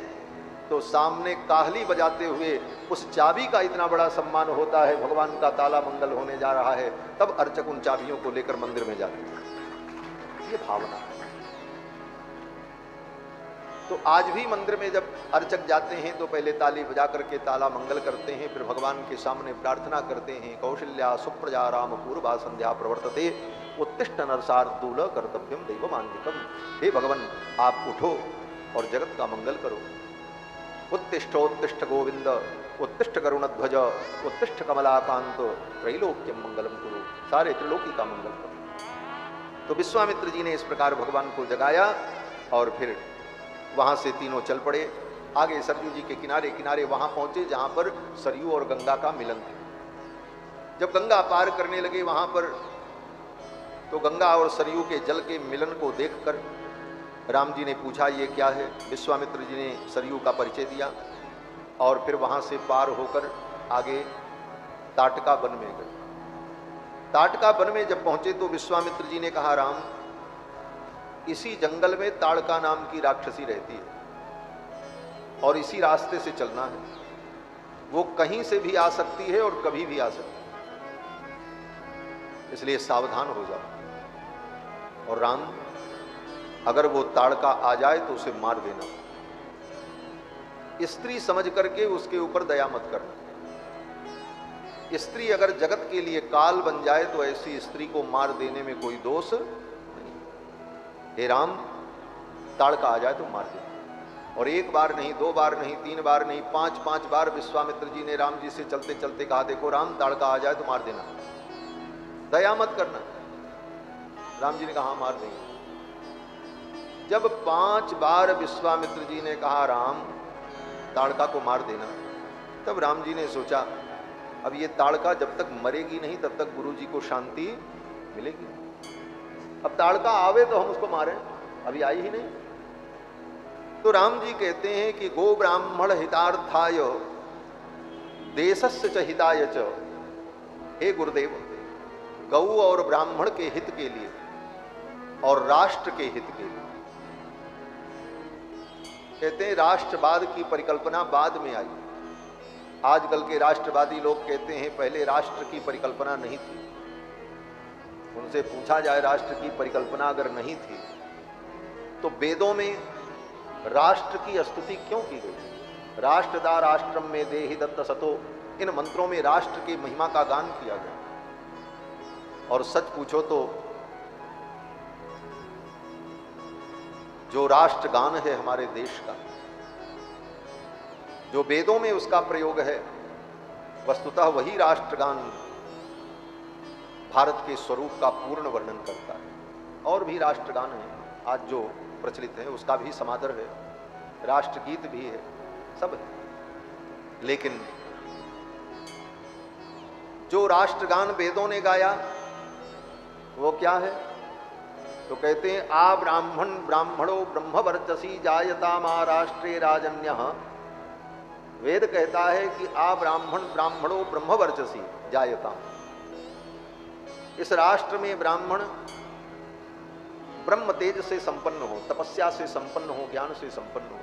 तो सामने काहली बजाते हुए उस चाबी का इतना बड़ा सम्मान होता है, भगवान का ताला मंगल होने जा रहा है, तब अर्चक उन चाबियों को लेकर मंदिर में जाते हैं। ये भावना है। तो आज भी मंदिर में जब अर्चक जाते हैं तो पहले ताली बजा करके ताला मंगल करते हैं, फिर भगवान के सामने प्रार्थना करते हैं, कौशल्या सुप्रजा राम पूर्वा संध्या प्रवर्तते उत्तिष्ठ नरसार्दूल कर्तव्यम दैवमान्विकम। हे भगवान, आप उठो और जगत का मंगल करो। उत्तिष्ठोत्तिष्ठ गोविंद, उत्तिष्ठ करुणध्वज, उत्तिष्ठ कमलाकांत, त्रैलोक्यम मंगलम कुरु। सारे त्रिलोकी का मंगल करो। तो विश्वामित्र जी ने इस प्रकार भगवान को जगाया और फिर वहां से तीनों चल पड़े। आगे सरयू जी के किनारे किनारे वहां पहुंचे जहां पर सरयू और गंगा का मिलन था। जब गंगा पार करने लगे वहां पर, तो गंगा और सरयू के जल के मिलन को देखकर राम जी ने पूछा ये क्या है। विश्वामित्र जी ने सरयू का परिचय दिया और फिर वहां से पार होकर आगे ताटका वन में गए। ताटका वन में जब पहुंचे तो विश्वामित्र जी ने कहा, राम इसी जंगल में ताड़का नाम की राक्षसी रहती है और इसी रास्ते से चलना है। वो कहीं से भी आ सकती है और कभी भी आ सकती है, इसलिए सावधान हो जाओ। और राम, अगर वो ताड़का आ जाए तो उसे मार देना। स्त्री समझ करके उसके ऊपर दया मत करना। स्त्री अगर जगत के लिए काल बन जाए तो ऐसी स्त्री को मार देने में कोई दोष नहीं। हे राम, ताड़का आ जाए तो मार देना। और एक बार नहीं, दो बार नहीं, तीन बार नहीं, पांच बार विश्वामित्र जी ने राम जी से चलते चलते कहा, देखो राम, ताड़का आ जाए तो मार देना, दया मत करना। राम जी ने कहा, मार देंगे। जब 5 बार विश्वामित्र जी ने कहा राम, ताड़का को मार देना, तब राम जी ने सोचा, अब ये ताड़का जब तक मरेगी नहीं तब तक गुरु जी को शांति मिलेगी। अब ताड़का आवे तो हम उसको मारें, अभी आई ही नहीं। तो राम जी कहते हैं कि गो ब्राह्मण हितार्थाय देशस्य च हिताय च। हे गुरुदेव, गौ और ब्राह्मण के हित के लिए और राष्ट्र के हित के लिए, कहते हैं राष्ट्रवाद की परिकल्पना बाद में आई। आजकल के राष्ट्रवादी लोग कहते हैं पहले राष्ट्र की परिकल्पना नहीं थी। उनसे पूछा जाए राष्ट्र की परिकल्पना अगर नहीं थी तो वेदों में राष्ट्र की स्तुति क्यों की गई? राष्ट्रदा राष्ट्रम में देहि दत्त सतो, इन मंत्रों में राष्ट्र की महिमा का गान किया गया। और सच पूछो तो जो राष्ट्रगान है हमारे देश का, जो वेदों में उसका प्रयोग है, वस्तुतः वही राष्ट्रगान भारत के स्वरूप का पूर्ण वर्णन करता है। और भी राष्ट्रगान हैं आज जो प्रचलित है, उसका भी समादर है, राष्ट्रगीत भी है, सब है। लेकिन जो राष्ट्रगान वेदों ने गाया वो क्या है? तो कहते हैं आ ब्राह्मण ब्राह्मणो ब्रह्मवर्चसी जायता महाराष्ट्रे राजन्यः। वेद कहता है कि आ ब्राह्मण ब्राह्मणो ब्रह्मवर्चसी जायता। इस राष्ट्र में ब्राह्मण ब्रह्म तेज से संपन्न हो, तपस्या से संपन्न हो, ज्ञान से संपन्न हो।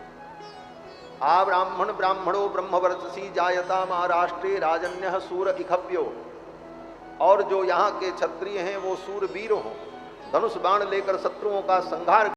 आ ब्राह्मण ब्राह्मणो ब्रह्मवर्चसी जायता महाराष्ट्रे राजन्यः सूर इखव्यो। और जो यहाँ के क्षत्रिय हैं वो सूरवीर हों, धनुष बाण लेकर शत्रुओं का संहार